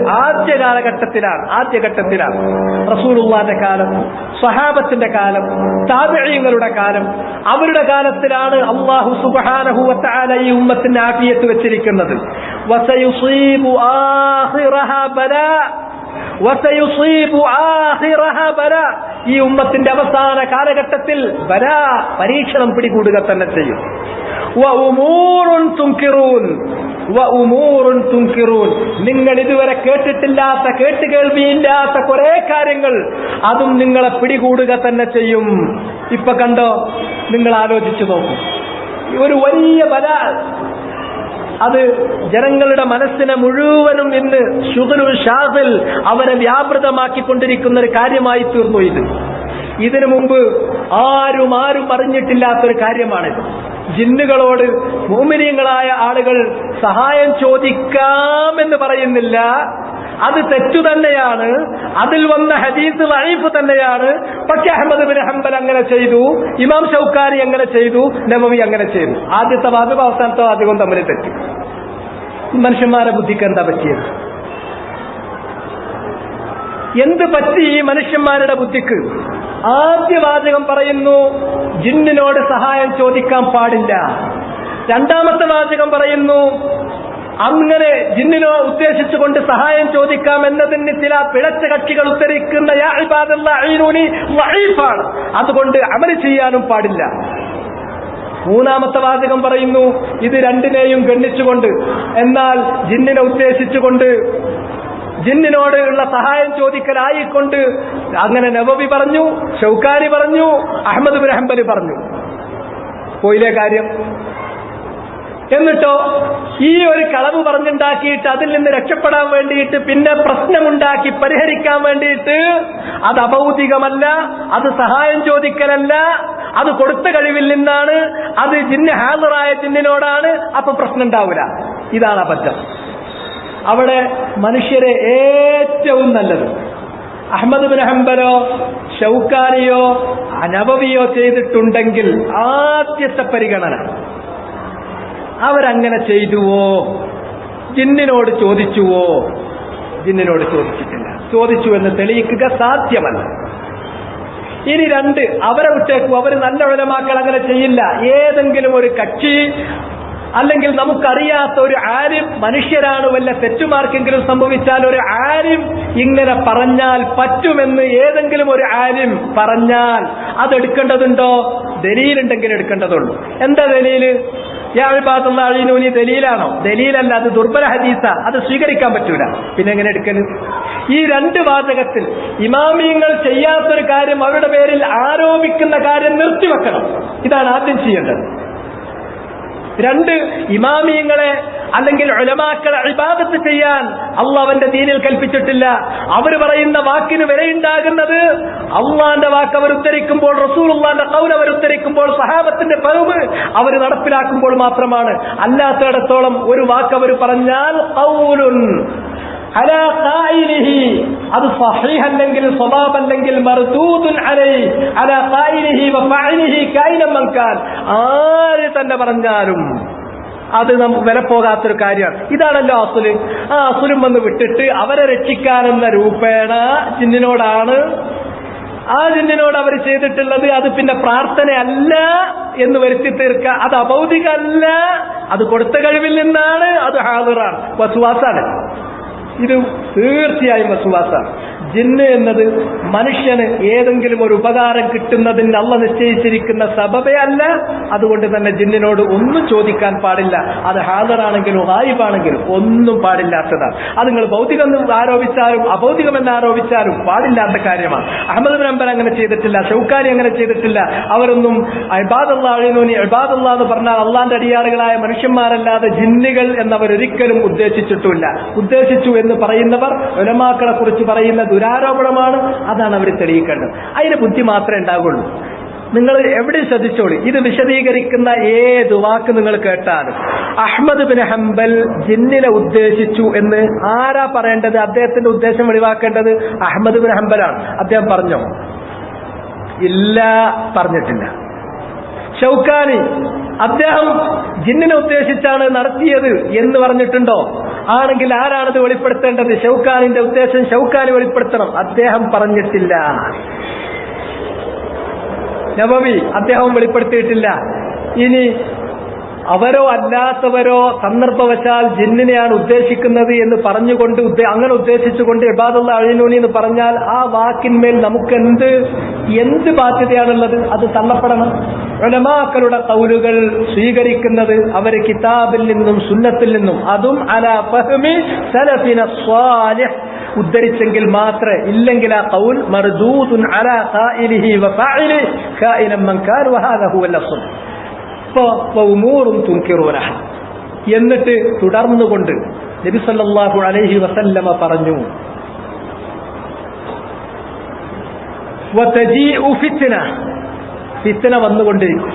ആദ്യഘട്ടത്തിലാണ്. റസൂലുള്ളാഹിന്റെ കാലം, സ്വഹാബത്തിന്റെ കാലം, താബിഈങ്ങളുടെ കാലം, അവരുടെ കാലത്തിലാണ് അള്ളാഹു സുബ്ഹാനഹു വ തആല ഈ ഉമ്മത്തിന് ആഫിയത്ത് വെച്ചിരിക്കുന്നത്. വസയുസീബു ആഖിറഹാ ബലാ വസയുസീബു ആഖിറഹാ ബലാ, ഈ ഉമ്മത്തിന്റെ അവസാന കാലഘട്ടത്തിൽ ബലാ പരീക്ഷണം പിടികൂടുക തന്നെ ചെയ്യും. വഉമൂറുൻ തുൻകിറൂൻ, നിങ്ങൾ ഇതുവരെ കേട്ടിട്ടില്ലാത്ത കേട്ടുകേൾവിയില്ലാത്ത കുറെ കാര്യങ്ങൾ അതും നിങ്ങളെ പിടികൂടുക തന്നെ ചെയ്യും. ഇപ്പൊ കണ്ടോ, നിങ്ങൾ ആലോചിച്ചു നോക്കൂ, ഒരു വലിയ ബലാ അത് ജനങ്ങളുടെ മനസ്സിനെ മുഴുവനും ഇന്ന് ശുഗ്ലുൽ ഷാഗിൽ അവരെ വ്യാപൃതമാക്കിക്കൊണ്ടിരിക്കുന്ന ഒരു കാര്യമായി തീർന്നു. ഇതിനു മുമ്പ് ആരും അറിഞ്ഞിട്ടില്ലാത്തൊരു കാര്യമാണിത്. ജിന്നുകളോട് മുഅ്മിനീങ്ങളായ ആളുകൾ സഹായം ചോദിക്കാമെന്ന് പറയുന്നില്ല, അത് തെറ്റു തന്നെയാണ്, അതിൽ വന്ന ഹദീസ് ലഈഫ് തന്നെയാണ്. പക്ഷേ അഹ്മദ് ബിൻ ഹംബൽ അങ്ങനെ ചെയ്തു, ഇമാം ഷൗക്കാനി അങ്ങനെ ചെയ്തു, നബവി അങ്ങനെ ചെയ്തു. ആദ്യത്തെ വാദവും അവസാനത്തെ വാദവും തമ്മിൽ തെറ്റി. മനുഷ്യന്മാരെ ബുദ്ധിക്ക് എന്താ പറ്റിയത്? എന്ത് പറ്റി ഈ മനുഷ്യന്മാരുടെ ബുദ്ധിക്ക്? ആദ്യ വാചകം പറയുന്നു ജിന്നിനോട് സഹായം ചോദിക്കാൻ പാടില്ല. രണ്ടാമത്തെ വാചകം പറയുന്നു അങ്ങനെ ജിന്നിനോ ഉദ്ദേശിച്ചുകൊണ്ട് സഹായം ചോദിക്കാം എന്നതിന് ചില പിഴച്ച കക്ഷികൾ ഉത്തരിക്കുന്ന യാ ഇബാദല്ലാഹ് ഈനൂനി വഈഫാണ്, അതുകൊണ്ട് അമല് ചെയ്യാനും പാടില്ല. മൂന്നാമത്തെ വാചകം പറയുന്നു ഇത് രണ്ടിനെയും ഗണ്ണിച്ചുകൊണ്ട്, എന്നാൽ ജിന്നിനെ ഉദ്ദേശിച്ചുകൊണ്ട് ജിന്നിനോട് ഉള്ള സഹായം ചോദിക്കലായിക്കൊണ്ട് അങ്ങനെ നബവി പറഞ്ഞു, ഷൗക്കാനി പറഞ്ഞു, അഹ്മദ് ബിൻ ഹംബൽ പറഞ്ഞു. പോയില്ലേ കാര്യം? എന്നിട്ടോ ഈ ഒരു കളവ് പറഞ്ഞുണ്ടാക്കിയിട്ട് അതിൽ നിന്ന് രക്ഷപ്പെടാൻ വേണ്ടിയിട്ട് പിന്നെ പ്രശ്നമുണ്ടാക്കി പരിഹരിക്കാൻ വേണ്ടിയിട്ട് അത് അഭൗതികമല്ല, അത് സഹായം ചോദിക്കലല്ല, അത് കൊടുത്ത കഴിവിൽ നിന്നാണ്, അത് ജിന്ന് ഹാജറായ ജിന്നിനോടാണ്, അപ്പൊ പ്രശ്നം ഉണ്ടാവില്ല. ഇതാണ് അബദ്ധം. അവിടെ മനുഷ്യരെ ഏറ്റവും നല്ലത് അഹ്മദ് ബിൻ ഹംബലോ ഷൗക്കാനിയോ നബവിയോ ചെയ്തിട്ടുണ്ടെങ്കിൽ ആദ്യത്തെ പരിഗണന അവരങ്ങനെ ചെയ്തുവോ, ജിന്നിനോട് ചോദിച്ചുവോ? ജിന്നിനോട് ചോദിച്ചിട്ടില്ല. ചോദിച്ചു എന്ന് തെളിയിക്കുക സാധ്യമല്ല. ഇനി രണ്ട്, അവരെ വിട്ടേക്കു, അവർ നല്ല ഉലമാക്കൾ അങ്ങനെ ചെയ്യില്ല. ഏതെങ്കിലും ഒരു കക്ഷി അല്ലെങ്കിൽ നമുക്കറിയാത്ത ഒരു ആലിം, മനുഷ്യരാണ്, വല്ല തെറ്റുമാർക്കെങ്കിലും സംഭവിച്ചാൽ ഒരു ആലിം ഇങ്ങനെ പറഞ്ഞാൽ പറ്റുമെന്ന് ഏതെങ്കിലും ഒരു ആലിം പറഞ്ഞാൽ അതെടുക്കേണ്ടതുണ്ടോ? ദലീലുണ്ടെങ്കിൽ എടുക്കേണ്ടതുള്ളൂ. എന്താ ദലീല്? യാ ഇബാദല്ലാഹ് ഈനൂനി ദലീലാണോ? ദലീലല്ല, അത് ദുർബല ഹദീസ, അത് സ്വീകരിക്കാൻ പറ്റൂല. പിന്നെ എങ്ങനെ എടുക്കല്? ഈ രണ്ട് വാചകത്തിൽ ഇമാമിയങ്ങൾ ചെയ്യാത്തൊരു കാര്യം, അവരുടെ പേരിൽ ആരോപിക്കുന്ന കാര്യം നിർത്തിവെക്കണം. ഇതാണ് ആദ്യം ചെയ്യേണ്ടത്. രണ്ട്, ഇമാമിയങ്ങളെ അല്ലെങ്കിൽ ഉലമാക്കളെ ഇബാദത്ത് ചെയ്യാൻ അള്ളാഹുവിന്റെ ദീനിൽ കൽപ്പിച്ചിട്ടില്ല. അവർ പറയുന്ന വാക്കിന് വിലയുണ്ടാകുന്നത് അള്ളാന്റെ വാക്ക് അവർ ഉദ്ധരിക്കുമ്പോൾ, റസൂലുള്ളാന്റെ ഖൗൽ അവർ ഉദ്ധരിക്കുമ്പോൾ, സഹാബത്തിന്റെ ഫഹ്മ് അവർ നടപ്പിലാക്കുമ്പോൾ മാത്രമാണ്. അല്ലാത്തിടത്തോളം ഒരു വാക്ക് അവർ പറഞ്ഞാൽ ഖൗലുൻ അലാ ഖായിലിഹി, അത് സഹീഹ് അല്ലെങ്കിൽ സ്വവാബ് അല്ലെങ്കിൽ മർദൂദുൻ അലൈഹി അലാ ഖായിലിഹി വ ഫഅലിഹി കൈന മൻ കാൻ, ആര് തന്നെ പറഞ്ഞാലും അത് നമുക്ക് വില പോകാത്തൊരു കാര്യമാണ്. ഇതാണല്ലോ അസുല്. ആ അസുലും വന്ന് വിട്ടിട്ട് അവരെ രക്ഷിക്കാനെന്ന രൂപേണ ജിന്നിനോടാണ്, ആ ജിന്നിനോട് അവർ ചെയ്തിട്ടുള്ളത് അത് പിന്നെ പ്രാർത്ഥനയല്ല എന്ന് വരുത്തി തീർക്കുക. അത് അഭൗതികമല്ല, അത് കൊടുത്ത കഴിവിൽ നിന്നാണ്, അത് ഹാദിറാണ്, വസ്വാസാണ്. ഇത് തീർച്ചയായും വസ്വാസാണ്. ജിന്ന് എന്നത് മനുഷ്യന് ഏതെങ്കിലും ഒരു ഉപകാരം കിട്ടുന്നതിന് അള്ളാഹ് നിശ്ചയിച്ചിരിക്കുന്ന സബബേ അല്ല. അതുകൊണ്ട് തന്നെ ജിന്നിനോട് ഒന്നും ചോദിക്കാൻ പാടില്ല. അത് ഹാദറാണെങ്കിലും ഗായിബാണെങ്കിലും ഒന്നും പാടില്ലാത്തതാണ്. അത് നിങ്ങൾ ഭൗതികം ആരോപിച്ചാലും അഭൗതികമെന്ന് ആരോപിച്ചാലും പാടില്ലാത്ത കാര്യമാണ്. അഹ്മദ് ബിൻ ഹംബൽ അങ്ങനെ ചെയ്തിട്ടില്ല, ഷൗക്കാനി അങ്ങനെ ചെയ്തിട്ടില്ല. അവരൊന്നും ഇബാദുല്ലാഹ് എന്ന് പറഞ്ഞാൽ അള്ളാന്റെ അടിയാറുകളായ മനുഷ്യന്മാരല്ലാതെ ജിന്നുകൾ എന്നവരൊരിക്കലും ഉദ്ദേശിച്ചിട്ടുമില്ല. ഉദ്ദേശിച്ചു എന്ന് പറയുന്നവർ ഉലമാക്കളെ കുറിച്ച് പറയുന്ന ദുരാരോപണമാണ്. അതാണ് അവർ തെളിയിക്കേണ്ടത്. അതിന് ബുദ്ധി മാത്രമേ ഉണ്ടാവുള്ളൂ. നിങ്ങൾ എവിടെ ശ്രദ്ധിച്ചോളൂ, ഇത് വിശദീകരിക്കുന്ന ഏത് വാക്ക് നിങ്ങൾ കേട്ടാലും അഹ്മദ് ബിൻ ഹംബൽ ജിന്നിനെ ഉദ്ദേശിച്ചു എന്ന് ആരാ പറയേണ്ടത്? അദ്ദേഹത്തിന്റെ ഉദ്ദേശം വെളിവാക്കേണ്ടത് അഹ്മദ് ബിൻ ഹംബലാണ്. അദ്ദേഹം പറഞ്ഞോ? ഇല്ല, പറഞ്ഞിട്ടില്ല. ഷൗക്കാനി അദ്ദേഹം ജിന്നിനെ ഉദ്ദേശിച്ചാണ് നടത്തിയത് എന്ന് പറഞ്ഞിട്ടുണ്ടോ? ആണെങ്കിൽ ആരാണത് വെളിപ്പെടുത്തേണ്ടത്? ഷൗക്കാനിന്റെ ഉദ്ദേശം ഷൗക്കാനി വെളിപ്പെടുത്തണം. അദ്ദേഹം പറഞ്ഞിട്ടില്ല. നബവി അദ്ദേഹം വെളിപ്പെടുത്തിയിട്ടില്ല. ഇനി അവരോ അല്ലാത്തവരോ സന്ദർഭവശാൽ ജിന്നിനെയാണ് ഉദ്ദേശിക്കുന്നത് എന്ന് പറഞ്ഞുകൊണ്ട് അങ്ങനെ ഉദ്ദേശിച്ചുകൊണ്ട് ഇബാദുല്ലാഹ് അഴീനൂനി എന്ന് പറഞ്ഞാൽ ആ വാക്കിന്മേൽ നമുക്ക് എന്ത് ബാധ്യതയാണുള്ളത്? അത് തള്ളപ്പെടണം. ഉലമാക്കളുടെ ഖൗലുകൾ സ്വീകരിക്കുന്നത് അവർ കിതാബിൽ നിന്നും സുന്നത്തിൽ നിന്നും, അതും അലാ ഫഹ്മി സലഫിന സ്വാലിഹ് ഉദ്ധരിച്ചെങ്കിൽ മാത്രമേ, ഇല്ലെങ്കിൽ ആ ഖൗൽ മർദൂദുൻ അലാ ഖായിലിഹി വഫാഇലിഹി കായിനൻ മൻ കാന വഹാദാ ഹുവൽ അസ്ൽ. എന്നിട്ട് തുടർന്നുകൊണ്ട് നബി സല്ലല്ലാഹു അലൈഹി വസല്ലമ പറഞ്ഞു, ഫിത്ന വന്നുകൊണ്ടിരിക്കും.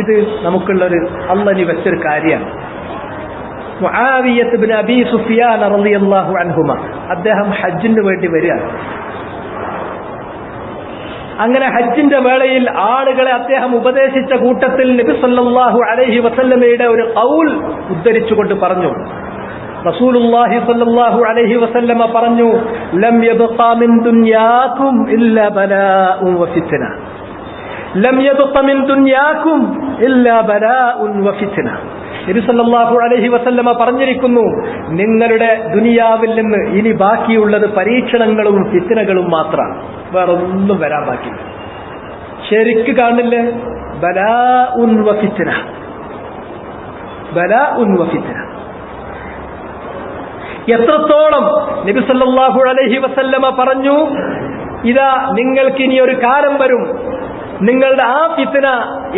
ഇത് നമുക്കുള്ളൊരു അള്ളാഹു വെച്ചൊരു കാര്യമാണ്. മുആവിയ്യ ഇബ്നു അബീ സുഫിയാൻ റളിയല്ലാഹു അൻഹുമ അദ്ദേഹം ഹജ്ജിന് വേണ്ടി വരികയാണ്. അങ്ങനെ ഹജ്ജിന്റെ വേളയിൽ ആളുകളെ അദ്ദേഹം ഉപദേശിച്ച കൂട്ടത്തിൽ നബി സല്ലല്ലാഹു അലൈഹി വസല്ലമയുടെ ഒരു ഖൗൽ ഉദ്ധരിച്ചുകൊണ്ട് പറഞ്ഞു, റസൂലുള്ളാഹി സല്ലല്ലാഹു അലൈഹി വസല്ലമ പറഞ്ഞു, ലം യബ്ഖ മിൻ ദുനിയാകും ഇല്ലാ ബലാഉൻ വഫിത്ന. ലം യബ്ഖ മിൻ ദുനിയാകും ഇല്ലാ ബലാഉൻ വഫിത്ന. നബി സല്ലല്ലാഹു അലൈഹി വസല്ലമ പറഞ്ഞിരിക്കുന്നു, നിങ്ങളുടെ ദുനിയാവിൽ നിന്ന് ഇനി ബാക്കിയുള്ളത് പരീക്ഷണങ്ങളും ഫിത്നകളും മാത്രമാണ്. വേറൊന്നും വരാൻ ബാക്കിയില്ല. ശരിക്ക് കാണില്ലേ? ബലാഉൻ വഫിത്ന, ബലാഉൻ വഫിത്ന. എത്രത്തോളം നബി സല്ലല്ലാഹു അലൈഹി വസല്ലമ പറഞ്ഞു, ഇതാ നിങ്ങൾക്ക് ഇനി ഒരു കാലം വരും, നിങ്ങളുടെ ആ ഫിത്ന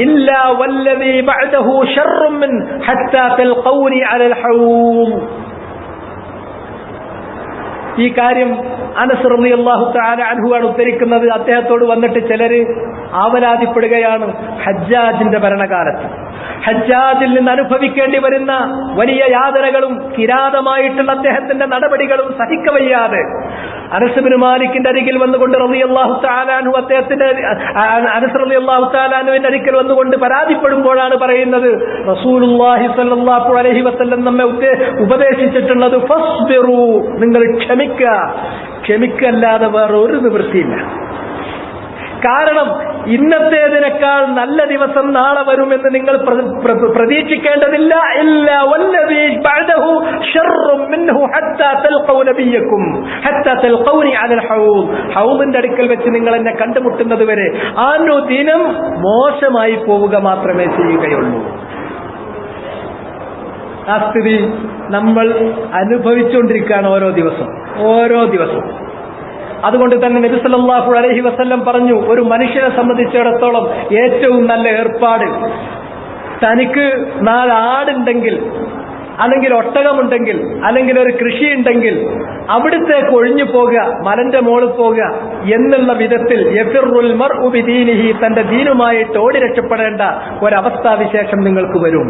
ഇല്ലാ വല്ലദീ ബഅദഹു ശർറുൻ മിൻ ഹത്താ തൽഖൗനി അലൽ ഹൗം. ഈ കാര്യം അനസ് റളിയല്ലാഹു തആല അൻഹു ആണ് ഉദ്ധരിക്കുന്നത്. അദ്ദേഹത്തോട് വന്നിട്ട് ചിലര് ആവലാതിപ്പെടുകയാണ്, ഹജ്ജാജിന്റെ ഭരണകാലത്ത് ഹജ്ജാജിൽ നിന്ന് അനുഭവിക്കേണ്ടി വരുന്ന വലിയ യാതനകളും കിരാതമായിട്ടുള്ള അദ്ദേഹത്തിന്റെ നടപടികളും സഹിക്കവയ്യാതെ അനസ് ഇബ്നു മാലിക്കിന്റെ അരികിൽ വന്നുകൊണ്ട് റളിയല്ലാഹു തആല അൻഹു അദ്ദേഹത്തിന്റെ അനസ് റളിയല്ലാഹു തആല അൻഹുവിന്റെ അരികിൽ വന്നുകൊണ്ട് പരാതിപ്പെടുമ്പോഴാണ് പറയുന്നത്, റസൂലുള്ളാഹി സ്വല്ലല്ലാഹു അലൈഹി വസല്ലം നമ്മെ ഉപദേശിച്ചിട്ടുള്ളത് ഫസ്ബിറു, നിങ്ങൾ ക്ഷമിക്കല്ലാതെ വേറെ ഒരു നിവൃത്തിയില്ല. കാരണം ഇന്നത്തേതിനേക്കാൾ നല്ല ദിവസം നാളെ വരുമെന്ന് നിങ്ങൾ പ്രതീക്ഷിക്കേണ്ടതില്ല. ഇല്ലാ വല്ലദീ ബഅദഹു ശർറുൻ മിൻഹു ഹത്താ തൽഖൗ നബിയക്കും ഹത്താ തൽഖൗനി അലൽ ഹൗദ്. ഹൗദിന്റെ അടുക്കൽ വെച്ച് നിങ്ങൾ എന്നെ കണ്ടുമുട്ടുന്നത് വരെ അനുദിനം മോശമായി പോവുക മാത്രമേ ചെയ്യുകയുള്ളൂ. ആ സ്ഥിതി നമ്മൾ അനുഭവിച്ചുകൊണ്ടിരിക്കുകയാണ് ഓരോ ദിവസവും. അതുകൊണ്ട് തന്നെ നബി സല്ലല്ലാഹു അലൈഹി വസല്ലം പറഞ്ഞു, ഒരു മനുഷ്യനെ സംബന്ധിച്ചിടത്തോളം ഏറ്റവും നല്ല ഏർപ്പാട്, തനിക്ക് 4 ആടുണ്ടെങ്കിൽ, അല്ലെങ്കിൽ ഒട്ടകമുണ്ടെങ്കിൽ, അല്ലെങ്കിൽ ഒരു കൃഷി ഉണ്ടെങ്കിൽ അവിടത്തേക്ക് ഒഴിഞ്ഞു പോകുക, മലന്റെ മോളിൽ പോകുക എന്നുള്ള വിധത്തിൽ യഫിറുൽ മർഉ ബിദീനിഹി, തന്റെ ദീനുമായിട്ട് ഓടി രക്ഷപ്പെടേണ്ട ഒരവസ്ഥാവിശേഷം നിങ്ങൾക്ക് വരും.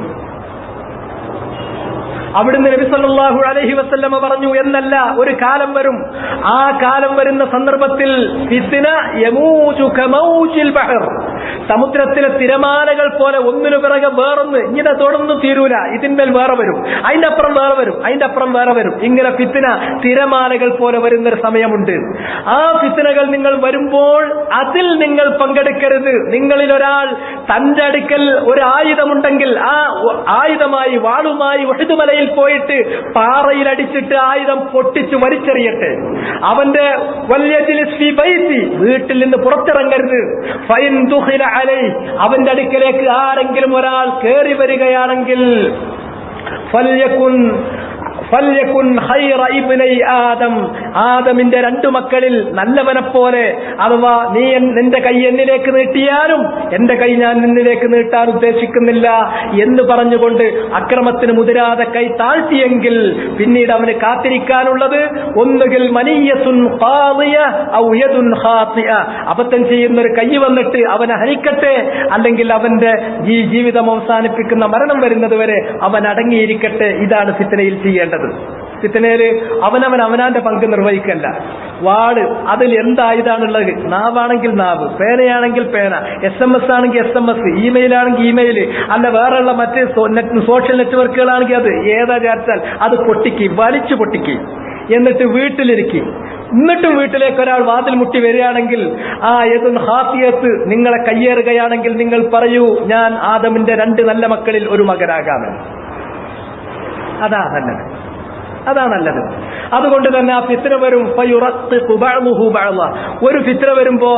അവിടുന്ന് നബി സല്ലല്ലാഹു അലൈഹി വസല്ലമ പറഞ്ഞു, എന്നല്ല, ഒരു കാലം വരും. ആ കാലം വരുന്ന സന്ദർഭത്തിൽ ഫിത്ന യമൂജു കമൗജിൽ ബഹർ, സമുദ്രത്തിലെ തിരമാലകൾ പോലെ ഒന്നിനു പിറകെ വേറൊന്ന്, ഇങ്ങനെ തുടർന്ന് തീരൂല. ഇതിന്മേൽ വേറെ വരും, അതിന്റെ അപ്പുറം വേറെ വരും, അതിന്റെ അപ്പുറം വേറെ വരും. ഇങ്ങനെ ഫിത്ന തിരമാലകൾ പോലെ വരുന്നൊരു സമയമുണ്ട്. ആ ഫിത്നകൾ നിങ്ങൾ വരുമ്പോൾ അതിൽ നിങ്ങൾ പങ്കെടുക്കരുത്. നിങ്ങളിൽ ഒരാൾ തന്റെ അടുക്കൽ ഒരു ആയുധമുണ്ടെങ്കിൽ ആ ആയുധമായി, വാളുമായി ഉഹദ് മലയിൽ പോയിട്ട് പാറയിൽ അടിച്ചിട്ട് ആയുധം പൊട്ടിച്ച് വലിച്ചെറിയട്ടെ. അവന്റെ വീട്ടിൽ നിന്ന് പുറത്തിറങ്ങരുത്. അവന്റെ അടുക്കലേക്ക് ആരെങ്കിലും ഒരാൾ കയറി വരികയാണെങ്കിൽ ആദമിന്റെ രണ്ടു മക്കളിൽ നല്ലവനെ പോലെ, അഥവാ നീ നിന്റെ കൈ എന്നിലേക്ക് നീട്ടിയാലും എന്റെ കൈ ഞാൻ നിന്നിലേക്ക് നീട്ടാൻ ഉദ്ദേശിക്കുന്നില്ല എന്ന് പറഞ്ഞുകൊണ്ട് അക്രമത്തിന് മുതിരാതെ കൈ താഴ്ത്തിയെങ്കിൽ പിന്നീട് അവന് കാത്തിരിക്കാനുള്ളത് ഒന്നുകിൽ മനീയത്തുൻ ഖാദിയ ഔ യദുൻ ഖാതിയ, അബദ്ധം ചെയ്യുന്നൊരു കൈ വന്നിട്ട് അവനെ ഹനിക്കട്ടെ, അല്ലെങ്കിൽ അവന്റെ ജീവിതം അവസാനിപ്പിക്കുന്ന മരണം വരുന്നത് വരെ അവൻ അടങ്ങിയിരിക്കട്ടെ. ഇതാണ് ഫിത്നയിൽ ചെയ്യേണ്ടത്. ഫിത്നയില് അവനാന്റെ പങ്ക് നിർവഹിക്കല്ല. വാള് അതിൽ എന്തായുധാണുള്ളത്? നാവാണെങ്കിൽ നാവ്, പേനയാണെങ്കിൽ പേന, SMS ആണെങ്കിൽ SMS, ഇമെയിൽ ആണെങ്കിൽ ഇമെയിൽ, അല്ല വേറെയുള്ള മറ്റ് സോഷ്യൽ നെറ്റ്വർക്കുകളാണെങ്കിൽ അത് ഏതാ ചേർത്താൽ അത് പൊട്ടിക്ക്, വലിച്ചു പൊട്ടിക്ക്, എന്നിട്ട് വീട്ടിലിരിക്കും. എന്നിട്ടും വീട്ടിലേക്ക് ഒരാൾ വാതിൽ മുട്ടി വരികയാണെങ്കിൽ ഏതും ഹാത്തിയത്ത് നിങ്ങളെ കയ്യേറുകയാണെങ്കിൽ നിങ്ങൾ പറയൂ, ഞാൻ ആദമിന്റെ 2 നല്ല മക്കളിൽ ഒരു മകനാകാമെന്ന്. അതാ നല്ലത്. അതുകൊണ്ട് തന്നെ ആ ഫിത്ന വരും. ഒരു ഫിത്ന വരുമ്പോ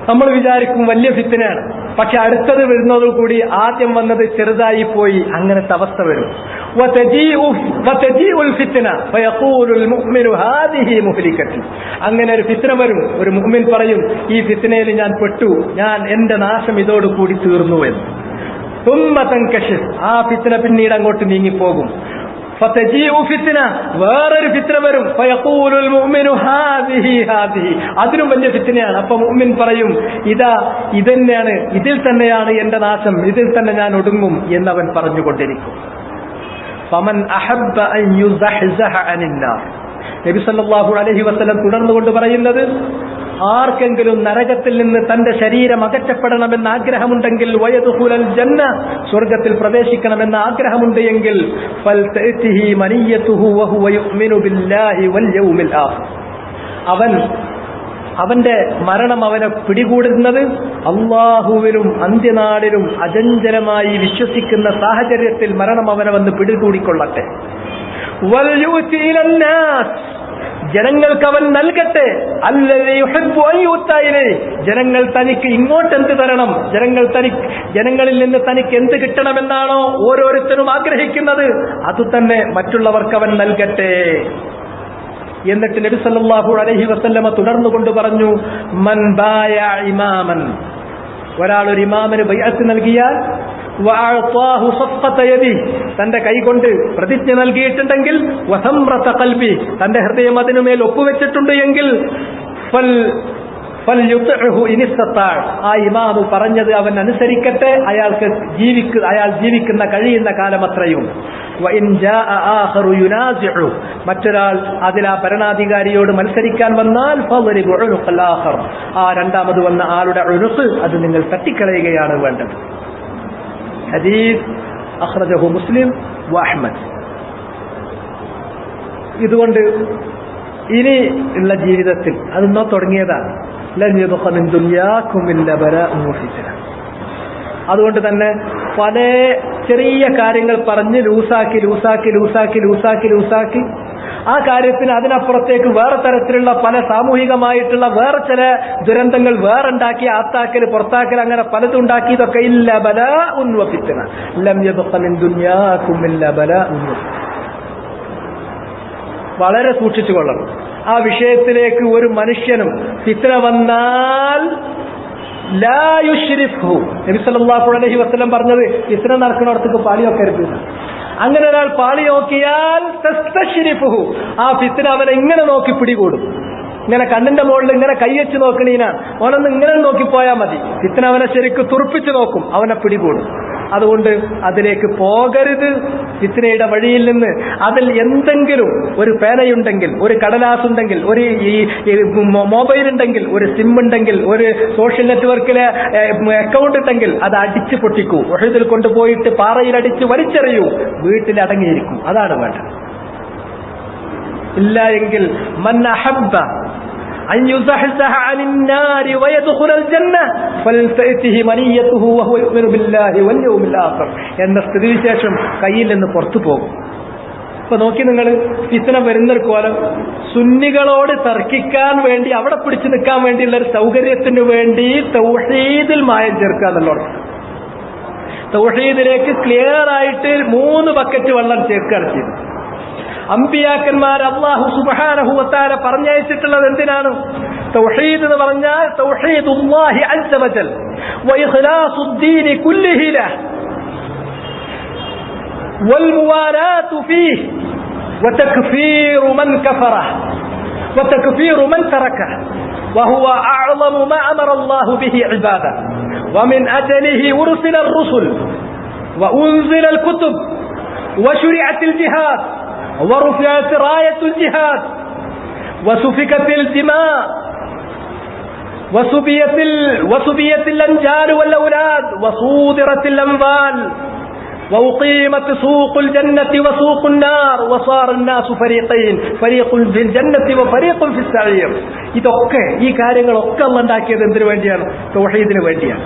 നമ്മൾ വിചാരിക്കും വലിയ ഫിത്നയാണ്, പക്ഷെ അടുത്തത് വരുന്നതോടുകൂടി ആദ്യം വന്നത് ചെറുതായി പോയി. അങ്ങനത്തെ അവസ്ഥ വരും. അങ്ങനെ ഒരു ഫിത്ന വരും. ഒരു മുഅ്മിൻ പറയും, ഈ ഫിത്നയിൽ ഞാൻ പെട്ടു, എന്റെ നാശം ഇതോടുകൂടി തീർന്നു എന്ന്. ആ ഫിത്ന പിന്നീട് അങ്ങോട്ട് നീങ്ങിപ്പോകും. വേറൊരു ഫിത്ന വരും. അതിനും വലിയ ഫിത്നയാണ്. അപ്പൊ മുഅ്മിൻ പറയും, ഇതന്നെയാണ്, ഇതിൽ തന്നെയാണ് എന്റെ നാശം, ഇതിൽ തന്നെ ഞാൻ ഒടുങ്ങും എന്നവൻ പറഞ്ഞുകൊണ്ടിരിക്കും. നബി സല്ലല്ലാഹു അലൈഹി വസല്ലം തുടർന്നുകൊണ്ട് പറയുന്നത്, ആർക്കെങ്കിലും നരകത്തിൽ നിന്ന് തന്റെ ശരീരം അകറ്റപ്പെടണമെന്ന് ആഗ്രഹമുണ്ടെങ്കിൽ, വയദ്ഖുലൽ ജന്ന, സ്വർഗ്ഗത്തിൽ പ്രവേശിക്കണമെന്ന് ആഗ്രഹമുണ്ട് എങ്കിൽ, ഫൽതഅതിഹി മനിയതുഹു വഹുവ യുഅ്മിനു ബില്ലാഹി വൽ യൗമിൽ ആഖിർ, അവന്റെ മരണം അവനെ പിടികൂടുന്നത് അല്ലാഹുവിലും അന്ത്യനാളിലും അചഞ്ചലമായി വിശ്വസിക്കുന്ന സാഹചര്യത്തിൽ മരണം അവനെ വന്ന് പിടികൂടിക്കൊള്ളട്ടെ. വൽ യുഅതി ഇലന്നാസ്, ജനങ്ങൾക്ക് അവൻ നൽകട്ടെ. ജനങ്ങൾ തനിക്ക് ഇങ്ങോട്ട് എന്ത് തരണം, ജനങ്ങളിൽ നിന്ന് തനിക്ക് എന്ത് കിട്ടണമെന്നാണോ ഓരോരുത്തരും ആഗ്രഹിക്കുന്നത്, അതുതന്നെ മറ്റുള്ളവർക്ക് അവൻ നൽകട്ടെ. എന്നിട്ട് നബി സല്ലല്ലാഹു അലൈഹി വസല്ലമ തുടർന്നുകൊണ്ട് പറഞ്ഞു, മൻ ബായ ഇമാമൻ, ഒരാൾ ഒരു ഇമാമിന് ബൈഅത്ത് നൽകിയാൽ, വഅഅതാഹു സഫഖത യദി, തന്റെ കൈകൊണ്ട് പ്രതിജ്ഞ നൽകിയിട്ടുണ്ടെങ്കിൽ, വസംറത ഖൽബി, തന്റെ ഹൃദയം അതിനുമേൽ ഒപ്പുവെച്ചിട്ടുണ്ട് എങ്കിൽ, ഫൽയുത്ഇഹു ഇനിസ്തതാ, ആ ഇമാമു പറഞ്ഞത് അവൻ അനുസരിക്കട്ടെ, അയാൾ ജീവിക്കുന്ന കഴിയുന്ന കാലമത്രയും. വഇൻ ജാഅ ആഖറു യുനാസിഉ, മറ്റൊരാൾ അതിൽ ആ ഭരണാധികാരിയോട് മത്സരിക്കാൻ വന്നാൽ, ഫളരിബു ഉനുഖൽ ആഖർ, ആ രണ്ടാമത് വന്ന ആളുടെ ഉനുഖ് അത് നിങ്ങൾ തട്ടിക്കളയുകയാണ് വേണ്ടത്. ഹദീസ് അഖ്റജഹു മുസ്ലിം വ അഹ്മദ്. ഇതുകൊണ്ട് ഇനി ഉള്ള ജീവിതത്തിൽ അതൊന്നോ തുടങ്ങിയതാണ്. ലൻ യബ്ഖ മിൻ ദുനിയാകും ഇല്ലാ ബലാഉൻ വഫിത്ന. അതുകൊണ്ട് തന്നെ പല ചെറിയ കാര്യങ്ങൾ പറഞ്ഞ് ലൂസാക്കി ആ കാര്യത്തിന് അതിനപ്പുറത്തേക്ക് വേറെ തരത്തിലുള്ള പല സാമൂഹികമായിട്ടുള്ള വേറെ ചില ദുരന്തങ്ങൾ വേറുണ്ടാക്കി, ആത്താക്കൽ, പുറത്താക്കൽ, അങ്ങനെ പലതും ഉണ്ടാക്കി. ഇതൊക്കെ ഇല്ല ബലാഉൻ വഫിത്ന. ലം യബ്ഖ മിൻ ദുനിയാകും ഇല്ലാ ബലാഉൻ വഫിത്ന. വളരെ സൂക്ഷിച്ചു കൊള്ളണം. ആ വിഷയത്തിലേക്ക് ഒരു മനുഷ്യനും ഫിത്ന വന്നാൽ ലാ യുശ്രിഫ്ഹു, നബി സല്ലല്ലാഹു അലൈഹി വസല്ലം പറഞ്ഞത് ഫിത്ന നടക്കുന്നിടത്തേക്ക് പാളി വെക്കരുത്. അങ്ങനെ ഒരാൾ പാളി നോക്കിയാൽ തസ്തശ്രിഫുഹു, ആ ഫിത്ന അവനെ ഇങ്ങനെ നോക്കി പിടികൂടും. ഇങ്ങനെ കണ്ണിന്റെ മുകളിൽ ഇങ്ങനെ കൈവച്ച് നോക്കണീനാണ്, അവനൊന്ന് ഇങ്ങനെ നോക്കിപ്പോയാൽ മതി. ഫിത്ന അവനെ ശരിക്കും തുറപ്പിച്ചു നോക്കും, അവനെ പിടികൂടും. അതുകൊണ്ട് അതിലേക്ക് പോകരുത്. ഫിത്നയുടെ വഴിയിൽ നിന്ന് അതിൽ എന്തെങ്കിലും ഒരു പേനയുണ്ടെങ്കിൽ, ഒരു കടലാസുണ്ടെങ്കിൽ, ഒരു മൊബൈൽ ഉണ്ടെങ്കിൽ, ഒരു സിം ഉണ്ടെങ്കിൽ, ഒരു സോഷ്യൽ നെറ്റ്വർക്കിലെ അക്കൗണ്ട് ഉണ്ടെങ്കിൽ അത് അടിച്ചു പൊട്ടിക്കൂ. ഉഹദിൽ കൊണ്ടുപോയിട്ട് പാറയിൽ അടിച്ച് വലിച്ചെറിയൂ. വീട്ടിൽ അടങ്ങിയിരിക്കും. അതാണ് വേണ്ടത്. ഇല്ല എങ്കിൽ മൻ അഹബ്ബ അൻ യുസഹ്സഹ അനിൻ നാരി വയദ്ഖുലൽ ജന്ന ഫൽതഅതിഹി മനിയതുഹു വഹുവ യുമിനു ബില്ലാഹി വൽ യൗമിൽ ആഖിർ എന്ന സ്ഥിതിവിശേഷം കയ്യിൽ നിന്ന് പുറത്തു പോകും. ഇപ്പൊ നോക്കി നിങ്ങൾ, ഫിത്ന വരുന്നൊരു കോലം സുന്നികളോട് തർക്കിക്കാൻ വേണ്ടി, അവിടെ പിടിച്ചു നിൽക്കാൻ വേണ്ടിയുള്ള ഒരു സൗകര്യത്തിന് വേണ്ടി തൗഹീദിൽ മായം ചേർക്കുക എന്നുള്ളത്. തൗഹീദിലേക്ക് ക്ലിയർ ആയിട്ട് 3 ബക്കറ്റ് വെള്ളം ചേർക്കുകയാണ് ചെയ്തത്. അമ്പിയാക്കന്മാർ അല്ലാഹു സുബ്ഹാനഹു വ തആല പറഞ്ഞയച്ചിട്ടുള്ളത് എന്തിനാണ്? തൗഹീദ് എന്ന് പറഞ്ഞാൽ തൗഹീദുല്ലാഹി അസ്സ വജൽ വ ഇഖ്ലാസുദ്ദീൻ കുല്ലിഹി ലഹ് വൽ മുവാലാതു ഫീഹി വ തക്ഫീറു മൻ കഫറ വ തക്ഫീറു മൻ തറക وهو أعظم ما أمر الله به عباده ومن أجله أرسل الرسل وأنزل الكتب وشرعت الجهاد ورفعت راية الجهاد وسفكت الدماء وسبيت الأنجال والأولاد وصودرت الأموال وأقيمت سوق الجنة وسوق النار وصار الناس فريقين فريق في الجنة وفريق في السعير. ഇതൊക്കെ ഈ കാര്യങ്ങളൊക്കെ അല്ലാഹു ഉണ്ടാക്കിയത് എന്തിനു വേണ്ടിയാണ്? തൗഹീദിന് വേണ്ടിയാണ്.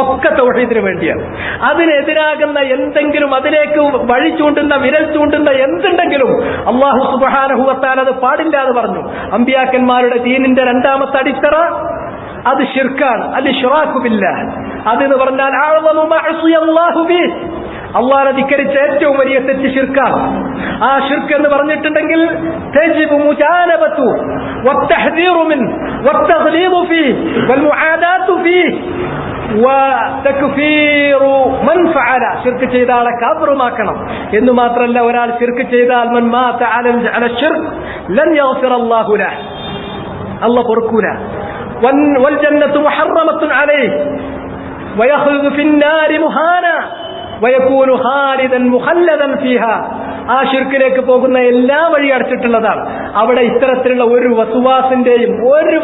ഒക്കെ തൗഹീദിന് വേണ്ടിയാണ്. അതിനെതിരാകുന്ന എന്തെങ്കിലും, അതിലേക്ക് വഴി ചൂണ്ടുന്ന, വിരൽ ചൂണ്ടുന്ന എന്തുണ്ടെങ്കിലും അല്ലാഹു സുബ്ഹാനഹു വ തആല അത് പാടില്ല എന്ന് പറഞ്ഞു. അമ്പിയാക്കന്മാരുടെ ദീനിന്റെ 2ാമത്തെ അടിത്തറ അത് ശിർക്കാണ്. അൽ ഇശ്റാഖു ബില്ലാഹ്. അതെന്ന് പറഞ്ഞാൽ അഅ്ളമു മഅസിയല്ലാഹു ബിഹി, അല്ലാഹുവിനെ ധിക്കരിച്ച ഏറ്റവും വലിയ തെറ്റ് ശിർക്കാണ്. ആ ശിർക്ക് എന്ന് പറഞ്ഞിട്ടുണ്ടെങ്കിൽ തജിബു മുജാനബതു വത്തഹ്ദീറു മിൻ വത്തഗ്ലീദു ഫീഹി വൽമുആദാതു ഫീഹി വതക്ഫീറു മൻ ഫഅല. ശിർക്ക് ചെയ്ത ആളെ കാഫിറുമാക്കണം എന്ന് മാത്രമല്ല, ഒരാൾ ശിർക്ക് ചെയ്താൽ മൻ മാത അല ശിർക്ക് ലൻ യഗ്ഫിറല്ലാഹു ലഹു, അല്ലാഹു പൊറുക്കൂല. വൽ ജന്നത്തു മുഹറമത്തുൻ അലൈഹി വയഖ്ലുദു ഫിന്നാരി മുഹാന വയകൂനു ഖാലിദൻ മുഖല്ലദൻ ഫീഹാ. ആ ശിർക്കിലേക്ക് പോകുന്ന എല്ലാ വഴി അടച്ചിട്ടുള്ളതാണ്. അവിടെ ഇത്തരത്തിലുള്ള ഒരു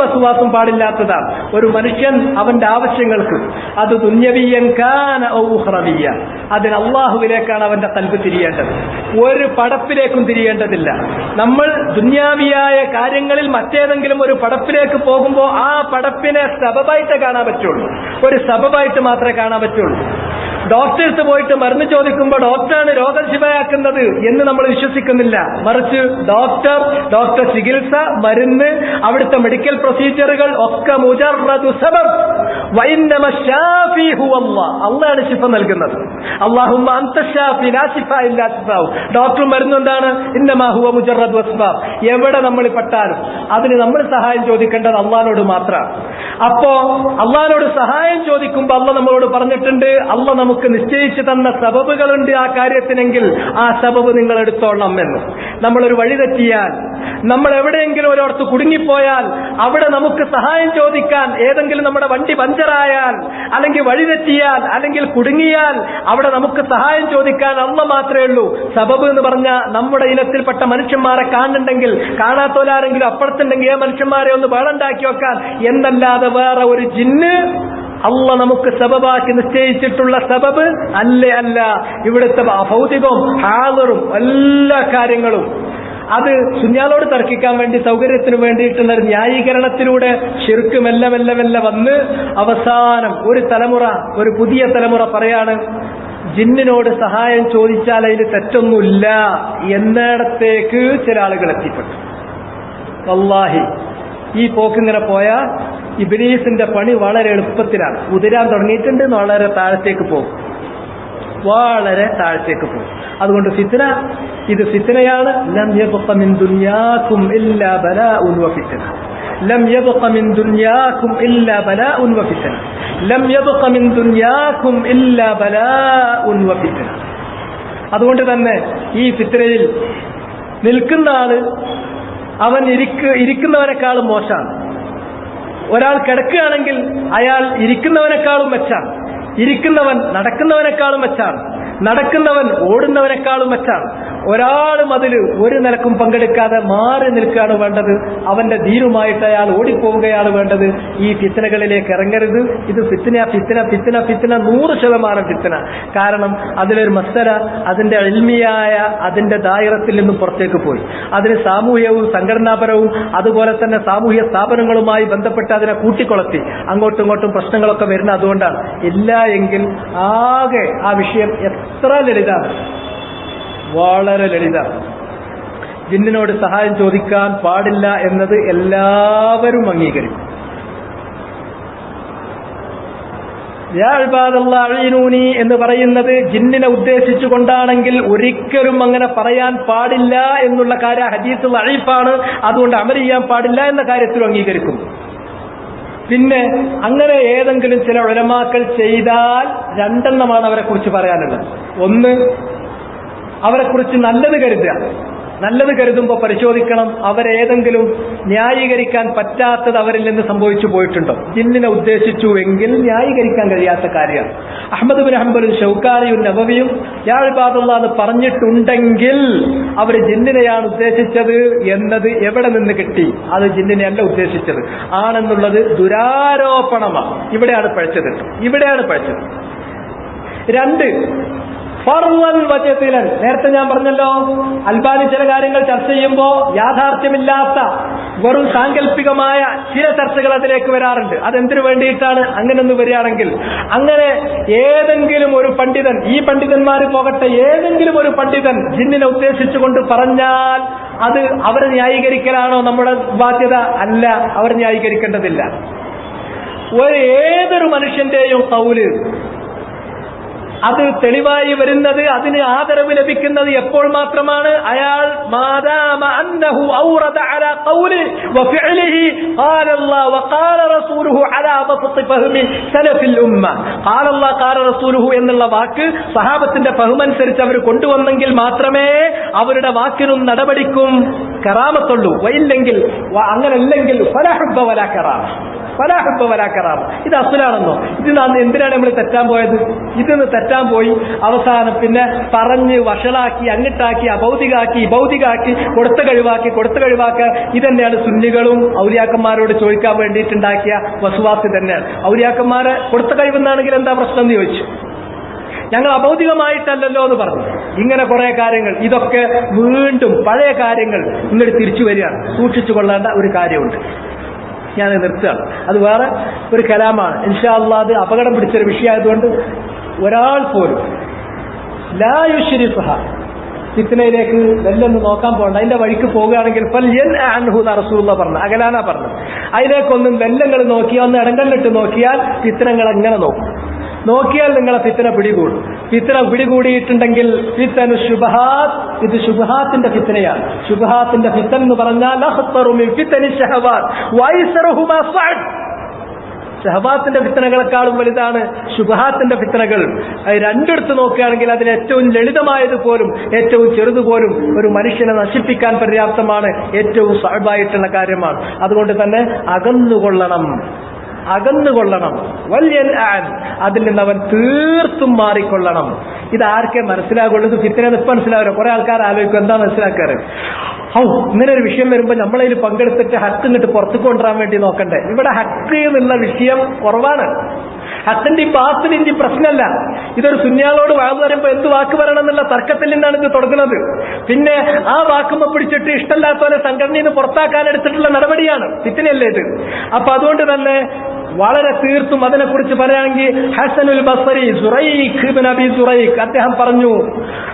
വസുവാസും പാടില്ലാത്തതാണ്. ഒരു മനുഷ്യൻ അവന്റെ ആവശ്യങ്ങൾക്ക്, അത് ദുന്യവിയൻ കാന ഔ ഉഖ്റവിയ, അതിന് അല്ലാഹുവിലേക്കാണ് അവന്റെ ഖൽബ് തിരിയേണ്ടത്. ഒരു പടപ്പിലേക്കും തിരിയേണ്ടതില്ല. നമ്മൾ ദുന്യാവിയായ കാര്യങ്ങളിൽ മറ്റേതെങ്കിലും ഒരു പടപ്പിലേക്ക് പോകുമ്പോൾ ആ പടപ്പിനെ സബബായിട്ട് കാണാൻ പറ്റുള്ളൂ. ഒരു സബബായിട്ട് മാത്രമേ കാണാൻ പറ്റുള്ളൂ. ഡോക്ടേഴ്സ് പോയിട്ട് മരുന്ന് ചോദിക്കുമ്പോൾ ഡോക്ടറാണ് രോഗം ശിവയാക്കുന്നത് എന്ന് നമ്മൾ വിശ്വസിക്കുന്നില്ല. മറിച്ച് ഡോക്ടർ ചികിത്സ, മരുന്ന്, അവിടുത്തെ മെഡിക്കൽ പ്രൊസീജിയറുകൾ ഒക്കെ മുജറദു സബബ്. വഇന്നമ ശാഫി ഹുവല്ലാഹ്, അല്ലാഹുവാണ് ശിഫ നൽകുന്നത്. അല്ലാഹുമ്മ അൻത ശാഫി ലാ ശിഫാ ഇല്ലാ ശിഫാഉ. ഡോക്ടറും മരുന്നും എന്താണ്? ഇന്നമാ ഹുവ മുജറദു അസ്ബാബ്. എവിടെ നമ്മൾ പെട്ടാലും അതിന് നമ്മൾ സഹായം ചോദിക്കേണ്ടത് അല്ലാഹുവിനോട് മാത്രമാണ്. അപ്പോ അല്ലാഹുവിനോട് സഹായം ചോദിക്കുമ്പോൾ അല്ലാഹ് നമ്മളോട് പറഞ്ഞിട്ടുണ്ട്, അല്ലാഹ് നമുക്ക് നിശ്ചയിച്ചു തന്ന സബബുകളുണ്ട് ആ കാര്യത്തിനെങ്കിൽ ആ സബബ് നിങ്ങൾ എടുത്തോളണം എന്ന്. നമ്മളൊരു വഴി തെറ്റിയാൽ, നമ്മൾ എവിടെയെങ്കിലും ഒരിടത്ത് കുടുങ്ങിപ്പോയാൽ അവിടെ നമുക്ക് സഹായം ചോദിക്കാൻ, ഏതെങ്കിലും നമ്മുടെ വണ്ടി പഞ്ചറായാൽ, അല്ലെങ്കിൽ വഴി തെറ്റിയാൽ, അല്ലെങ്കിൽ കുടുങ്ങിയാൽ അവിടെ നമുക്ക് സഹായം ചോദിക്കാൻ അല്ലാഹ് മാത്രമേ ഉള്ളൂ. സബബ് എന്ന് പറഞ്ഞാൽ നമ്മുടെ ഇനത്തിൽപ്പെട്ട മനുഷ്യന്മാരെ കാണുന്നുണ്ടെങ്കിൽ, കാണാത്തോലാരെങ്കിലും അപ്പുറത്തുണ്ടെങ്കിൽ ആ മനുഷ്യന്മാരെ ഒന്ന് വേളുണ്ടാക്കി വെക്കാൻ എന്നല്ലാതെ വേറെ ഒരു ജിന്ന് അല്ലാഹ് നമുക്ക് സബബാക്കി നിശ്ചയിച്ചിട്ടുള്ള സബബ് അല്ല. ഇവിടുത്തെ ഭൗതികവും ഹാദറും എല്ലാ കാര്യങ്ങളും അത് സുന്യാളോട് തർക്കിക്കാൻ വേണ്ടി, സൗകര്യത്തിന് വേണ്ടിയിട്ടുള്ള ഒരു ന്യായീകരണത്തിലൂടെ ശിർക്ക് മെല്ലെ വന്ന് അവസാനം ഒരു പുതിയ തലമുറ പറയാണ്, ജിന്നിനോട് സഹായം ചോദിച്ചാൽ അതിന് തെറ്റൊന്നുമില്ല എന്നിടത്തേക്ക് ചില ആളുകൾ എത്തിപ്പെട്ടു. വല്ലാഹി ഈ പോക്കിങ്ങനെ പോയാൽ ഇബ്ലീസിന്റെ പണി വളരെ എളുപ്പത്തിലാണ്. ഉതിരാൻ തുടങ്ങിയിട്ടുണ്ട്, വളരെ താഴത്തേക്ക് പോകും. അതുകൊണ്ട് ഫിത്ന, ഇത് ഫിത്നയാണ്. ലം യബ്ഖ മിൻ ദുനിയാകും ഇല്ലാ ബലാഉൻ വ ഫിത്ന. ലം യബ്ഖ മിൻ ദുനിയാകും ഇല്ലാ ബലാഉൻ വ ഫിത്ന. ലം യബ്ഖ മിൻ ദുനിയാകും ഇല്ലാ ബലാഉൻ വ ഫിത്ന. അതുകൊണ്ട് തന്നെ ഈ ഫിത്നയിൽ നിൽക്കുന്ന ആള് അവൻ ഇരിക്കുന്നവനേക്കാളും മോശമാണ്. ഒരാൾ കിടക്കുകയാണെങ്കിൽ അയാൾ ഇരിക്കുന്നവനേക്കാളും മെച്ചാണ്. ഇരിക്കുന്നവൻ നടക്കുന്നവനേക്കാളും മെച്ചാണ്, നടക്കുന്നവൻ ഓടുന്നവനേക്കാളും മെച്ചാണ്. ഒരാളും അതിൽ ഒരു നിലക്കും പങ്കെടുക്കാതെ മാറി നിൽക്കുകയാണ് വേണ്ടത്. അവന്റെ ദീനുമായിട്ട് അയാൾ ഓടിപ്പോവുകയാണ് വേണ്ടത്. ഈ ഫിത്നകളിലേക്ക് ഇറങ്ങരുത്. ഇത് ഫിത്ന 100% ഫിത്ന. കാരണം അതിലൊരു മസ്അല അതിന്റെ ഇൽമിയായ അതിന്റെ ദായിറത്തിൽ നിന്നും പുറത്തേക്ക് പോയി. അതിന് സാമൂഹ്യവും സംഘടനാപരവും അതുപോലെ തന്നെ സാമൂഹ്യ സ്ഥാപനങ്ങളുമായി ബന്ധപ്പെട്ട് അതിനെ കൂട്ടിക്കൊളത്തി അങ്ങോട്ടും ഇങ്ങോട്ടും പ്രശ്നങ്ങളൊക്കെ വരുന്നത് അതുകൊണ്ടാണ്. ഇല്ല എങ്കിൽ ആകെ ആ വിഷയം എത്ര ലളിതാണ്, വളരെ ലളിതമാണ്. ജിന്നിനോട് സഹായം ചോദിക്കാൻ പാടില്ല എന്നത് എല്ലാവരും അംഗീകരിക്കും. യാ ഇബാദല്ലാഹ് അഈനൂനി എന്ന് പറയുന്നത് ജിന്നിനെ ഉദ്ദേശിച്ചുകൊണ്ടാണെങ്കിൽ ഒരിക്കലും അങ്ങനെ പറയാൻ പാടില്ല എന്നുള്ള കാര്യം ഹദീസ് ദഈഫാണ്. അതുകൊണ്ട് അമൽ ചെയ്യാൻ പാടില്ല എന്ന കാര്യത്തിലും അംഗീകരിക്കും. പിന്നെ അങ്ങനെ ഏതെങ്കിലും ചില ഉലമാക്കൾ ചെയ്താൽ രണ്ടെണ്ണമാണ് അവരെ കുറിച്ച് പറയാനുള്ളത്. ഒന്ന്, അവരെക്കുറിച്ച് നല്ലത് കരുതുക. നല്ലത് കരുതുമ്പോൾ പരിശോധിക്കണം അവരേതെങ്കിലും ന്യായീകരിക്കാൻ പറ്റാത്തത് അവരിൽ നിന്ന് സംഭവിച്ചു പോയിട്ടുണ്ടോ. ജിന്നിനെ ഉദ്ദേശിച്ചു എങ്കിൽ ന്യായീകരിക്കാൻ കഴിയാത്ത കാര്യമാണ്. അഹ്മദ് ബിൻ ഹംബലും ഷൗക്കാനിയും നബവിയും യാ ഇബാദല്ലാഹ് എന്ന് പറഞ്ഞിട്ടുണ്ടെങ്കിൽ അവർ ജിന്നിനെയാണ് ഉദ്ദേശിച്ചത് എന്നത് എവിടെ നിന്ന് കിട്ടി? അത് ജിന്നിനെയല്ല ഉദ്ദേശിച്ചത് ആണെന്നുള്ളത് ദുരാരോപണമാണ്. ഇവിടെയാണ് പഴിച്ചത്. രണ്ട്, ഫർളൻ വജതിലൻ. നേരത്തെ ഞാൻ പറഞ്ഞല്ലോ, അൽബാനി ചില കാര്യങ്ങൾ ചർച്ച ചെയ്യുമ്പോൾ യാഥാർത്ഥ്യമില്ലാത്ത വെറും സാങ്കല്പികമായ ചില ചർച്ചകൾ അതിലേക്ക് വരാറുണ്ട്. അതെന്തിനു വേണ്ടിയിട്ടാണ്? അങ്ങനെ ഒന്ന് വരികയാണെങ്കിൽ അങ്ങനെ ഏതെങ്കിലും ഒരു പണ്ഡിതൻ, ഈ പണ്ഡിതന്മാർ പോകട്ടെ, ഏതെങ്കിലും ഒരു പണ്ഡിതൻ ജിന്നിനെ ഉദ്ദേശിച്ചുകൊണ്ട് പറഞ്ഞാൽ അത് അവരെ ന്യായീകരിക്കലാണോ നമ്മുടെ ബാധ്യത? അല്ല, അവർ ന്യായീകരിക്കേണ്ടതില്ല. ഏതൊരു മനുഷ്യന്റെയും ഖൗല് അത് തെളിവായി വരുന്നത്, അതിന് ആദരവ് ലഭിക്കുന്നത് എപ്പോൾ മാത്രമാണ്? അയാൾ മാദാമ അന്നഹു ഔറദ അലാ ഖൗലി വഫിഅലിഹി ഖാല അല്ലാഹു വഖാല റസൂലുഹു അലാ ബസ്തി ഫഹ്മി സലഫിൽ ഉമ്മ. ഖാല അല്ലാഹു ഖാല റസൂലുഹു എന്നുള്ള വാക്ക് സഹാബത്തിന്റെ ഫഹ്മനുസരിച്ച് അവർ കൊണ്ടുവന്നെങ്കിൽ മാത്രമേ അവരുടെ വാക്കിനും നടപടിക്കും കറാമത്തുള്ളൂ. വയില്ലെങ്കിൽ, അങ്ങനല്ലെങ്കിൽ ഫലാ ഹുബ്ബ വലാ കറാമ. ഇത് അസുലാണെന്നോ? ഇത് എന്തിനാണ് നമ്മൾ തെറ്റാൻ പോയത്? ഇതിന് തെറ്റാൻ പോയി അവസാനം പിന്നെ പറഞ്ഞ് വഷളാക്കി, അങ്ങിട്ടാക്കി, അഭൗതികാക്കി, ഭൗതികാക്കി, കൊടുത്ത കഴിവാക്കുക. ഇതന്നെയാണ് സുന്നികളും ഔലിയാക്കന്മാരോട് ചോദിക്കാൻ വേണ്ടിയിട്ടുണ്ടാക്കിയ വസ്വാസ് തന്നെയാണ്. ഔലിയാക്കന്മാരെ കൊടുത്ത കഴിവെന്നാണെങ്കിൽ എന്താ പ്രശ്നം എന്ന് ചോദിച്ചു. ഞങ്ങൾ അഭൗതികമായിട്ടല്ലോ എന്ന് പറഞ്ഞു. ഇങ്ങനെ കുറെ കാര്യങ്ങൾ, ഇതൊക്കെ വീണ്ടും പഴയ കാര്യങ്ങൾ ഇങ്ങോട്ട് തിരിച്ചു വരികയാണ്. സൂക്ഷിച്ചു കൊള്ളേണ്ട ഒരു കാര്യമുണ്ട്. ഞാൻ നിർത്തുകയാണ്. അത് വേറെ ഒരു കലാമാണ്. ഇൻഷാ അല്ലാഹ് അത് അപകടം പിടിച്ചൊരു വിഷയമായതുകൊണ്ട് ഒരാൾ പോലും ലാ യുശ്രിഫഹ, ഫിത്നയിലേക്ക് വെല്ലൊന്ന് നോക്കാൻ പോകണ്ട. അതിന്റെ വഴിക്ക് പോകുകയാണെങ്കിൽ റസൂലുള്ളാഹി പറഞ്ഞു, അകലാനാ പറഞ്ഞു. അതിലേക്കൊന്നും വെല്ലങ്ങൾ നോക്കിയാൽ, ഒന്ന് ഇടങ്കല്ലിട്ട് നോക്കിയാൽ ഫിത്നകൾ എങ്ങനെ നോക്കിയാൽ നിങ്ങളെ ഫിത്ന പിടികൂടും. ഫിത്ന പിടികൂടിയിട്ടുണ്ടെങ്കിൽ ഫിത്നു ശുബ്ഹാത്ത്, ഇത് ശുബ്ഹാത്തിന്റെ ഫിത്നയാണ്. ശുബ്ഹാത്തിന്റെ ഫിത്ന എന്ന് പറഞ്ഞാൽ അഖ്തറു മിൻ ഫിത്നി ശഹവാത്ത് വൈസറുഹുമാ സഅദ്. ശഹവാത്തിന്റെ ഫിത്നകളെക്കാളും വലുതാണ് ശുബ്ഹാത്തിന്റെ ഫിത്നകൾ. രണ്ടിടത്ത് നോക്കുകയാണെങ്കിൽ അതിൽ ഏറ്റവും ലളിതമായതുപോലും ഏറ്റവും ചെറുതുപോലും ഒരു മനുഷ്യനെ നശിപ്പിക്കാൻ പര്യാപ്തമാണ്. ഏറ്റവും സഅബായിട്ടുള്ള കാര്യമാണ്. അതുകൊണ്ട് തന്നെ അകന്നുകൊള്ളണം. അതിൽ നിന്ന് അവൻ തീർത്തും മാറിക്കൊള്ളണം. ഇതാർക്കേ മനസ്സിലാകുള്ളൂ? ഇത് ഫിത്നയെന്ന് ഇപ്പം മനസ്സിലാവില്ല. കുറെ ആൾക്കാർ ആലോചിക്കും എന്താ മനസ്സിലാക്കാറ്? ഇങ്ങനെ ഒരു വിഷയം വരുമ്പോൾ നമ്മളതിൽ പങ്കെടുത്തിട്ട് ഹക്ക് ഇങ്ങോട്ട് പുറത്തേക്ക് കൊണ്ടുവരാൻ വേണ്ടി നോക്കണ്ടേ? ഇവിടെ ഹക്ക് എന്നുള്ള വിഷയം കുറവാണ്. ഹക്കിന്റെ ബാത്തിലിന്റെ പ്രശ്നമല്ല. ഇതൊരു സുന്നിയാളോട് വാക്ക് പറയുമ്പോൾ എന്ത് വാക്ക് പറയണം എന്നുള്ള തർക്കത്തിൽ നിന്നാണ് ഇത് തുടങ്ങുന്നത്. പിന്നെ ആ വാക്കുമ്പോ പിടിച്ചിട്ട് ഇഷ്ടമില്ലാത്തവരെ സംഘടനയിൽ നിന്ന് പുറത്താക്കാൻ എടുത്തിട്ടുള്ള നടപടിയാണ്. ഫിത്നയല്ലേ ഇത്? അപ്പൊ അതുകൊണ്ട് തന്നെ വളരെ തീർത്തും അതിനെക്കുറിച്ച് പറയുകയാണെങ്കിൽ ഹസനുൽ ബസ്രി, സുറൈഖ് ഇബ്നു അബി സുറൈഖ്, അദ്ദേഹം പറഞ്ഞു,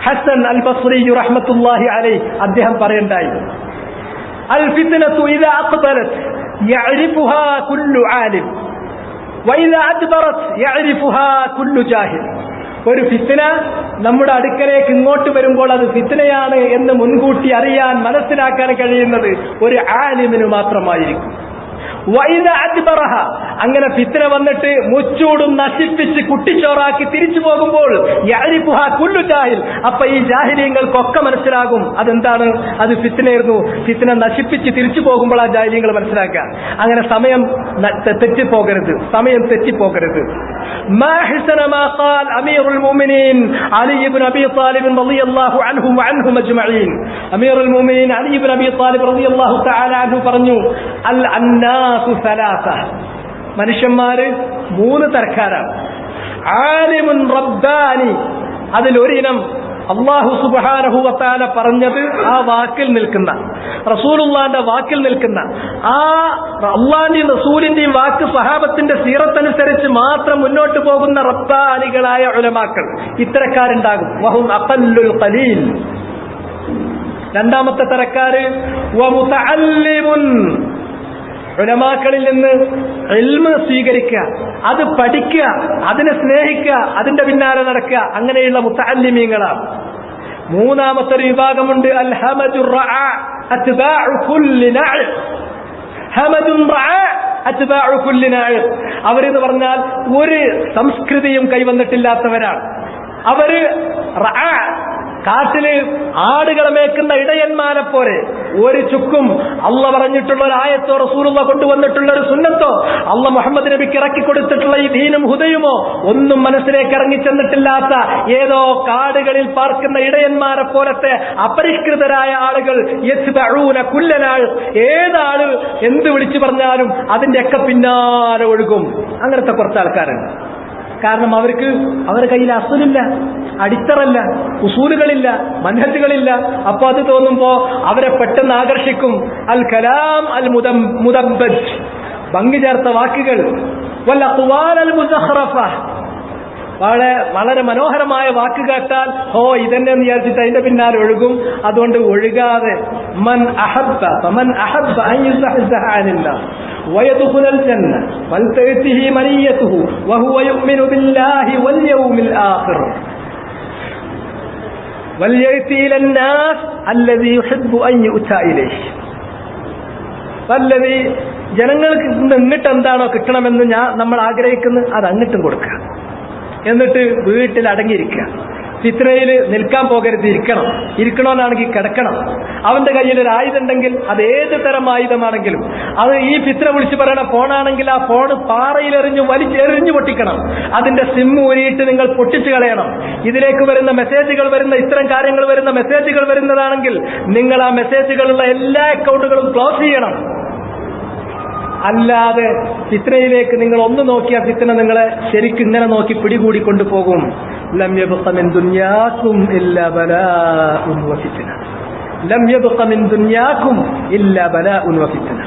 ഹസൻ അൽ ബസ്രി റഹ്മത്തുള്ളാഹി അലൈഹി അദ്ദേഹം പറയണ്ടായി, അൽ ഫിത്നതു ഇദാ അഖ്ബലത് യഅരിഫുഹാ കുല്ലു ആലിം വഇദാ അദ്ബറത് യഅരിഫുഹാ കുല്ലു ജാഹിൽ. ഒരു ഫിത്ന നമ്മുടെ അടുക്കലേക്ക് ഇങ്ങോട്ട് വരുമ്പോൾ അത് ഫിത്നയാണ് എന്ന് മുൻകൂട്ടി അറിയാൻ, മനസ്സിലാക്കാൻ കഴിയുന്നത് ഒരു ആലിമിന് മാത്രമായിരിക്കും. അങ്ങനെ ഫിത്ന വന്നിട്ട് മുച്ചൂടും നശിപ്പിച്ച് കുട്ടിച്ചോറാക്കി തിരിച്ചു പോകുമ്പോൾ കുല്ലു ജാഹിൽ, അപ്പൊ ഈ ജാഹിലീങ്ങൾക്കൊക്കെ മനസ്സിലാകും അതെന്താണ്, അത് ഫിത്നയായിരുന്നു. ഫിത്ന നശിപ്പിച്ച് തിരിച്ചു പോകുമ്പോൾ ആ ജാഹിലീങ്ങൾ മനസ്സിലാക്കുക. അങ്ങനെ സമയം തെറ്റിപ്പോകരുത്. ما أحسن ما قال أمير المؤمنين علي بن أبي طالب رضي الله عنه وعنهم أجمعين. أمير المؤمنين علي بن أبي طالب رضي الله تعالى عنه പറഞ്ഞു الناس ثلاثة, മനുഷ്യന്മാര് മൂന്ന് തരക്കാരാണ്. ആലിമുൻ റബ്ബാനി, അതിലൊരിനം അല്ലാഹു സുബ്ഹാനഹു വ തആല പറഞ്ഞത് ആ വാക്കിൽ നിൽക്കുന്ന, റസൂലുള്ളാഹിന്റെ വാക്കിൽ നിൽക്കുന്ന, ആ അല്ലാഹുവിന്റെയും റസൂലിന്റെയും വാക്ക് സഹാബത്തിന്റെ സീറത്തനുസരിച്ച് മാത്രം മുന്നോട്ട് പോകുന്ന റബ്ബാനികളായ ഉലമാക്കൾ, ഇത്തരക്കാരുണ്ടാകും. വഹും അഖല്ലുൽ ഖലീൽ. രണ്ടാമത്തെ തരക്കാര് വമുതഅല്ലിമുൻ, ഉലമാക്കളിൽ നിന്ന് ഇൽമ് സ്വീകരിക്കുക, അത് പഠിക്കുക, അതിനെ സ്നേഹിക്കുക, അതിന്റെ പിന്നാലെ നടക്കുക, അങ്ങനെയുള്ള മുതഅല്ലിമീങ്ങളാണ്. മൂന്നാമത്തെ ഒരു വിഭാഗമുണ്ട് അൽ ഹമദുർ റഅ അത്ബാഉ കുല്ലി നഅ്. ഹമദുൻ റഅ അത്ബാഉ കുല്ലി നഅ്, അവരെന്ന് പറഞ്ഞാൽ ഒരു സംസ്കൃതിയും കൈവന്നിട്ടില്ലാത്തവരാണ്. അവര് റഅ, കാട്ടില് ആടുകളെ മേക്കുന്ന ഇടയന്മാരെ പോലെ ഒരു ചുക്കും അള്ള പറഞ്ഞിട്ടുള്ള ഒരു ആയത്തോ റസൂലുള്ള കൊണ്ടുവന്നിട്ടുള്ള ഒരു സുന്നത്തോ അള്ള മുഹമ്മദ് നബിക്ക് ഇറക്കി കൊടുത്തിട്ടുള്ള ഈ ദീനും ഹുദയുമോ ഒന്നും മനസ്സിലേക്ക് ഇറങ്ങിച്ചെന്നിട്ടില്ലാത്ത ഏതോ കാടുകളിൽ പാർക്കുന്ന ഇടയന്മാരെ പോലത്തെ അപരിഷ്കൃതരായ ആളുകൾ യത്ബഊന കുല്ലനാൾ, ഏതാള് എന്ത് വിളിച്ചു പറഞ്ഞാലും അതിന്റെയൊക്കെ പിന്നാലെ ഒഴുകും. അങ്ങനത്തെ കുറച്ച് ആൾക്കാരുണ്ട്. കാരണം അവരുടെ കയ്യിൽ അസുലില്ല, അടിത്തറല്ല, ഉസൂലുകളില്ല, മൻഹജുകളില്ല. അപ്പൊ അത് തോന്നുമ്പോ അവരെ പെട്ടെന്ന് ആകർഷിക്കും. അൽ കലാം അൽ മുദബ്ബജ്, ഭംഗി ചേർത്ത വാക്കുകൾ, വൽ അഖ്വാൽ അൽ മുസഖറഫ, വളരെ മനോഹരമായ വാക്ക് കേട്ടാൽ ഇതെന്നെ വിചാരിച്ചിട്ട് അതിന്റെ പിന്നാലെ ഒഴുകും. അതുകൊണ്ട് ഒഴുകാതെ മൻ അഹബ്ബ ഫമൻ അഹബ്ബ അൻ യുസഹ്സഹ അനില്ലാഹ് വയദ്ഖുലൽ ജന്ന വൽതഅതിഹി മനിയതുഹു വഹുവ യുഅ്മിനു ബില്ലാഹി വൽ യൗമിൽ ആഖിർ വൽയഅതി ഇലൻ നാസ് അല്ലദീ യുഹിബ്ബു അൻ യുഅത ഇലൈഹി. വല്ലദീ, ജനങ്ങൾക്ക് എന്നിട്ട് എന്താണോ കിട്ടണമെന്ന് നമ്മൾ ആഗ്രഹിക്കുന്നത് അത് അങ്ങോട്ടും കൊടുക്കുക. എന്നിട്ട് വീട്ടിൽ അടങ്ങിയിരിക്കുക. ഫിത്നയിൽ നിൽക്കാൻ പോകരുത്, ഇരിക്കണമെന്നാണെങ്കിൽ കിടക്കണം. അവന്റെ കയ്യിൽ ഒരു ആയുധം ഉണ്ടെങ്കിൽ അത് ഏത് തരം ആയുധമാണെങ്കിലും, അത് ഈ ഫിത്ന വിളിച്ച് പറയണ ഫോണാണെങ്കിൽ ആ ഫോണ് പാറയിലെറിഞ്ഞു വലിച്ചെറിഞ്ഞു പൊട്ടിക്കണം. അതിന്റെ സിം ഊരിയിട്ട് നിങ്ങൾ പൊട്ടിച്ചു കളയണം. ഇതിലേക്ക് വരുന്ന മെസ്സേജുകൾ ഇത്തരം കാര്യങ്ങൾ വരുന്ന മെസ്സേജുകൾ വരുന്നതാണെങ്കിൽ നിങ്ങൾ ആ മെസ്സേജുകളുള്ള എല്ലാ അക്കൗണ്ടുകളും ക്ലോസ് ചെയ്യണം. അല്ലാതെ ഫിത്നയിലേക്ക് നിങ്ങൾ ഒന്ന് നോക്കിയാൽ ഫിത്ന നിങ്ങളെ ശരിക്കും ഇങ്ങനെ നോക്കി പിടികൂടിക്കൊണ്ടു പോകും. ലം യബ്ഖ മിൻ ദുനിയാകും ഇല്ലാ ബലാഉൻ വഫിത്ന. ലം യബ്ഖ മിൻ ദുനിയാകും ഇല്ലാ ബലാഉൻ വഫിത്ന.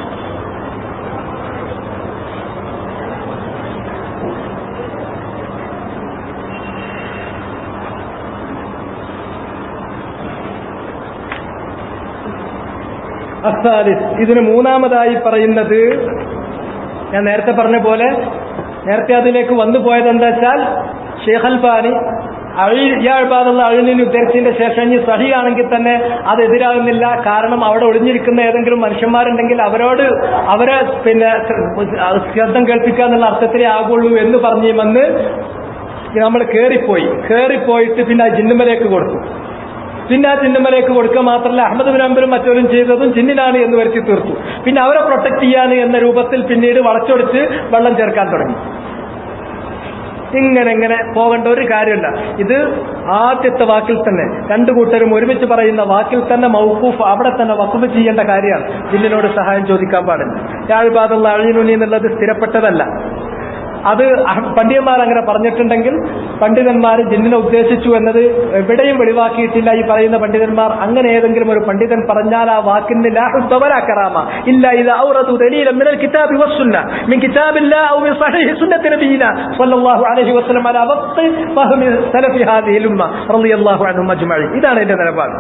അസ്സാലിസ്, ഇതിന് മൂന്നാമതായി പറയുന്നത്, ഞാൻ നേരത്തെ പറഞ്ഞ പോലെ നേരത്തെ അതിലേക്ക് വന്നു പോയത് എന്താ വെച്ചാൽ, ഷെയ്ഖ് അൽബാനി ഇയാൾബാദുള്ള അഴിലിന് ഉദ്ധരിച്ചതിന്റെ ശേഷം ഇനി സഹി ആണെങ്കിൽ തന്നെ അത് എതിരാകുന്നില്ല. കാരണം അവിടെ ഒളിഞ്ഞിരിക്കുന്ന ഏതെങ്കിലും മനുഷ്യന്മാരുണ്ടെങ്കിൽ അവരെ ശബ്ദം കേൾപ്പിക്കുക എന്നുള്ള അർത്ഥത്തിലേ ആകുള്ളൂ എന്ന് പറഞ്ഞുവന്ന് നമ്മൾ കേറിപ്പോയിട്ട് പിന്നെ ആ ജിന്നുമലേക്ക് കൊടുത്തു. പിന്നെ ആ ചിഹ്നമലേക്ക് കൊടുക്കുക മാത്രമല്ല, അഹ്മദ് ബിൻ ഹംബലും മറ്റവരും ചെയ്തതും ജിന്നിനാണ് എന്ന് വരുത്തി തീർത്തു. പിന്നെ അവരെ പ്രൊട്ടക്ട് ചെയ്യാൻ എന്ന രൂപത്തിൽ പിന്നീട് വളച്ചൊടിച്ച് വെള്ളം ചേർക്കാൻ തുടങ്ങി. ഇങ്ങനെ പോകേണ്ട ഒരു കാര്യമില്ല. ഇത് ആദ്യത്തെ വാക്കിൽ തന്നെ, രണ്ടു കൂട്ടരും ഒരുമിച്ച് പറയുന്ന വാക്കിൽ തന്നെ മൗഖൂഫ്, അവിടെ തന്നെ വഖഫ് ചെയ്യേണ്ട കാര്യമാണ്. ജിന്നിനോട് സഹായം ചോദിക്കാൻ പാടില്ല. യാഴ്ബാദുള്ള അഴിനുനി എന്നുള്ളത് സ്ഥിരപ്പെട്ടതല്ല. അത് പണ്ഡിതന്മാർ അങ്ങനെ പറഞ്ഞിട്ടുണ്ടെങ്കിൽ പണ്ഡിതന്മാർ ജിന്നിനെ ഉദ്ദേശിച്ചു എന്നത് എവിടെയും വെളിവാക്കിയിട്ടില്ല. ഈ പറയുന്ന പണ്ഡിതന്മാർ അങ്ങനെ ഏതെങ്കിലും ഒരു പണ്ഡിതൻ പറഞ്ഞാൽ ആ വാക്കിന് ലാഹുദ്ദവലാക്കറാമ ഇല്ല ഇത് ഔറദു ദലീലൻ മിനൽ കിതാബി വസ്സുന്ന മിൻ കിതാബില്ലാഹി ഔ മിൻ സ്വഹീഹി സുന്നത്തി നബിയിന സ്വല്ലല്ലാഹു അലൈഹി വസല്ലം അലാ വഖ്തി ഫഹ്മി സലഫി ഹാദിഹിൽ ഉമ്മ റളിയല്ലാഹു അൻഹും അജ്മഈൻ. ഇതാണ് എന്റെ നിലപാട്.